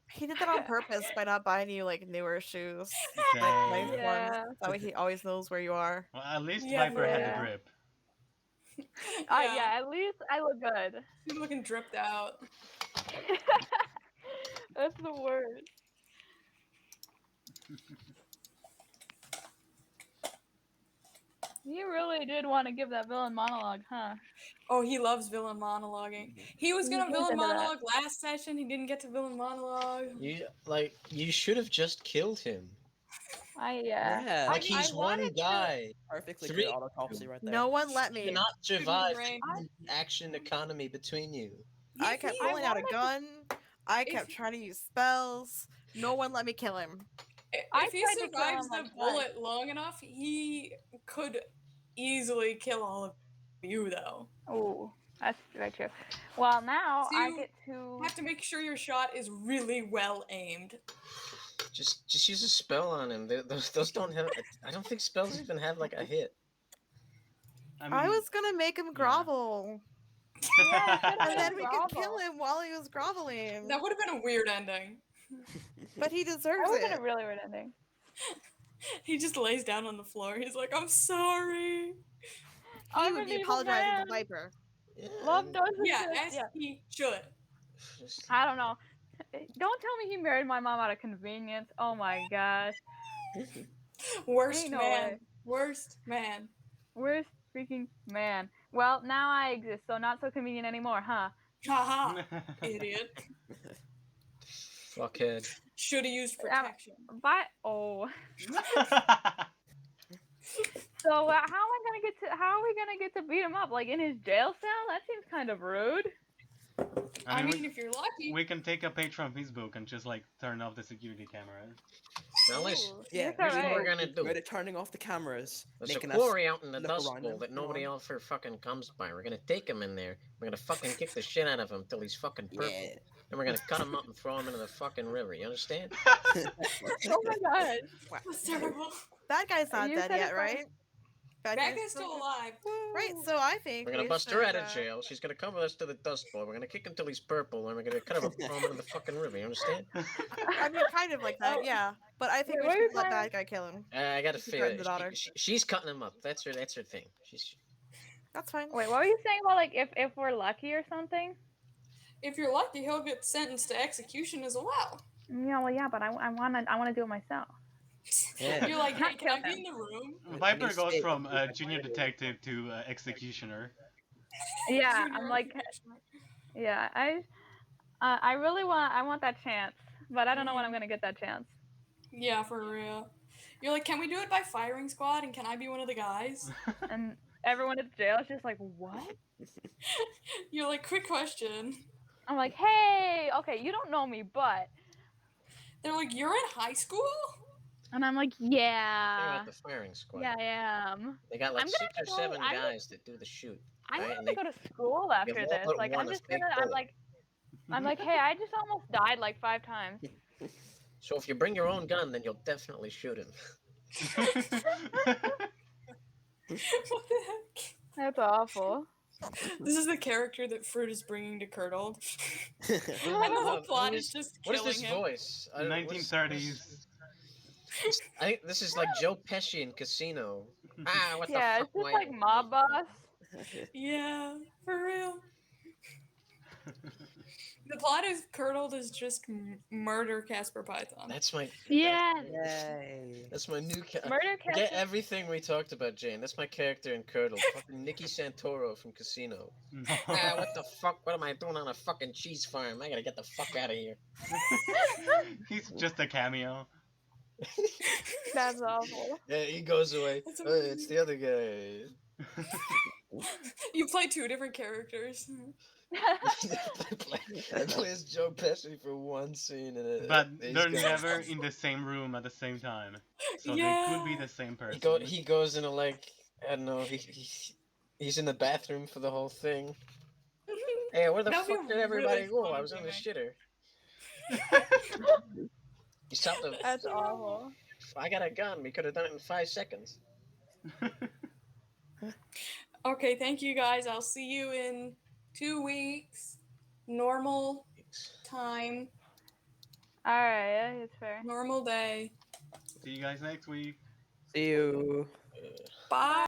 S5: He did that on purpose by not buying you like newer shoes, like
S3: Dang.
S5: nice ones.
S2: Yeah.
S5: That way he always knows where you are.
S3: Well, at least
S1: Yeah,
S3: Viper had the
S2: yeah.
S3: drip.
S2: Yeah, at least I look good.
S1: She's looking dripped out.
S2: That's the worst. You really did want to give that villain monologue, huh?
S1: Oh, he loves villain monologuing. He was gonna
S2: He
S1: villain
S2: into that.
S1: monologue last session. He didn't get to villain monologue.
S6: You should have just killed him.
S4: Yeah.
S6: Like
S2: I
S6: he's one
S2: wanted to-
S6: guy.
S4: Perfectly
S6: Three-
S4: good autopsy right there.
S5: No one let
S6: You
S5: me.
S6: cannot survive
S1: brain.
S6: the action economy between you.
S5: I
S1: If
S5: kept
S1: he-
S5: pulling out a
S2: wanted to-
S5: gun. I
S1: If
S5: kept
S1: he-
S5: trying to use spells. No one let me kill him.
S2: I
S1: If he
S2: tried to kill
S1: survives
S2: him,
S1: the
S2: like,
S1: bullet long enough, he could easily kill all of you, though.
S2: Oh, that's very true. Well, now
S1: So
S2: I
S1: you
S2: get to.
S1: You have to make sure your shot is really well aimed.
S6: Just use a spell on him. Those don't have. I don't think spells even have like a hit.
S5: I was gonna make him grovel, and then we could kill
S2: grovel.
S5: him while he was groveling.
S1: That would have been a weird ending.
S5: But he
S2: That
S5: deserves
S2: would have
S5: it.
S2: been a really weird ending.
S1: He just lays down on the floor. He's like, I'm sorry.
S5: He
S2: I'm
S5: would
S2: an
S5: be
S2: evil
S5: apologizing
S2: man.
S5: to Viper.
S6: Yeah,
S2: Love
S6: and
S2: does
S1: Yeah,
S2: exist.
S1: as
S2: Yeah.
S1: he should.
S6: just-
S2: I don't know. Don't tell me he married my mom out of convenience. Oh my gosh.
S1: Worst
S2: Ain't no
S1: man.
S2: way.
S1: Worst man.
S2: Worst freaking man. Well, now I exist, so not so convenient anymore, huh?
S1: Haha, idiot.
S6: Fuckhead.
S1: Should have used protection.
S2: But oh. So how are we gonna get to beat him up? Like in his jail cell? That seems kind of rude.
S1: I mean, if you're lucky.
S3: we can take a page from his book and just like turn off the security camera.
S6: Now listen.
S2: Ooh,
S4: Yeah,
S2: that's
S6: here's what we're
S2: alright.
S6: gonna do.
S4: Good at turning off the cameras.
S6: There's a
S4: making us
S6: quarry out in the
S4: look
S6: Dust
S4: around
S6: Bowl
S4: him.
S6: that
S4: Go
S6: nobody
S4: on.
S6: else fucking comes by. We're gonna take him in there. We're gonna fucking kick the shit out of him till he's fucking purple.
S4: Yeah.
S6: And we're gonna cut him up and throw him into the fucking river. You understand?
S2: Oh my god.
S1: That's terrible.
S5: That guy's not
S2: You
S5: dead
S2: said
S5: yet,
S2: it
S5: right?
S1: That guy's still alive.
S5: Right, so I think
S6: We're gonna
S5: we
S6: bust her
S5: should,
S6: out of jail. She's gonna come with us to the Dust Bowl. We're gonna kick him till he's purple, and we're gonna cut him up and throw him into the fucking river. You understand?
S5: I mean, kind of like that, yeah. But I think
S2: Wait,
S5: we
S2: what are you
S5: should let
S2: saying?
S5: that guy kill him.
S6: I gotta
S5: She threatened the
S6: feel
S5: daughter.
S6: she's cutting him up. That's her thing.
S5: That's fine.
S2: Wait, what were you saying about like if we're lucky or something?
S1: If you're lucky, he'll get sentenced to execution as well.
S2: Yeah, well, yeah, but I wanna do it myself.
S4: Yeah.
S1: You're like, hey,
S2: Not
S1: can I
S2: kill
S1: be in the room?
S3: Viper
S4: He's
S3: goes
S4: stable.
S3: from junior detective to executioner.
S2: Yeah,
S1: Junior
S2: I'm like,
S1: executioner.
S2: yeah, I really want that chance, but I don't know when I'm gonna get that chance.
S1: Yeah, for real. You're like, can we do it by firing squad, and can I be one of the guys?
S2: And everyone at the jail is just like, what?
S1: You're like, quick question.
S2: I'm like, hey, okay, you don't know me, but,
S1: They're like, you're in high school?
S2: and I'm like,
S6: They're
S2: yeah,
S6: at the firing squad.
S2: yeah, I am.
S6: They got like
S2: I'm gonna
S6: 6 or
S2: have to go-
S6: 7
S2: I'm gonna-
S6: guys that do the shoot.
S2: I'm
S6: Right,
S2: gonna
S6: and
S2: have to go to school after
S6: all
S2: this.
S6: but
S2: Like,
S6: one
S2: I'm
S6: is
S2: just
S6: big
S2: gonna,
S6: bullet.
S2: I'm like, hey, I just almost died like 5 times.
S6: So if you bring your own gun, then you'll definitely shoot him.
S1: What the heck?
S2: That's awful.
S1: This is the character that Fruit is bringing to Curdled.
S6: No,
S1: And the whole
S6: no,
S1: plot
S6: who
S1: is just
S6: What is
S1: killing
S6: this
S1: him.
S6: voice? I don't- what is-
S3: 1930s.
S6: I think this is like Joe Pesci in Casino. What
S2: Yeah,
S6: the
S2: it's
S6: fuck?
S2: just like mob boss.
S1: Yeah, for real. The plot is Curdled is just murder Casper Python.
S6: That's my.
S2: Yeah.
S4: Yay.
S6: That's my new.
S2: Murder
S6: Forget
S2: Casper.
S6: everything we talked about, Jane. That's my character in Curdle. Fucking Nicky Santoro from Casino.
S3: No.
S6: What the fuck? What am I doing on a fucking cheese farm? I gotta get the fuck out of here.
S3: He's just a cameo.
S2: That's awful.
S6: Yeah, he goes away.
S1: That's
S6: It's the other guy.
S1: You play two different characters.
S6: I play as Joe Pesci for one scene, and
S3: But
S6: he's
S3: they're
S6: gone.
S3: never in the same room at the same time. So they could be
S1: Yeah.
S3: the same person.
S6: He goes into like I don't know. He's in the bathroom for the whole thing. Hey, where the
S1: That'd be
S6: fuck did everybody
S1: really
S6: go?
S1: fun
S6: I was on the
S1: gimmick.
S6: shitter. You stopped the.
S2: That's awful.
S6: I got a gun. We could have done it in 5 seconds.
S1: Okay, thank you guys. I'll see you in 2 weeks. Normal time,
S2: Alright, yeah, it's fair.
S1: normal day.
S3: See you guys next week.
S4: See you.
S1: Bye.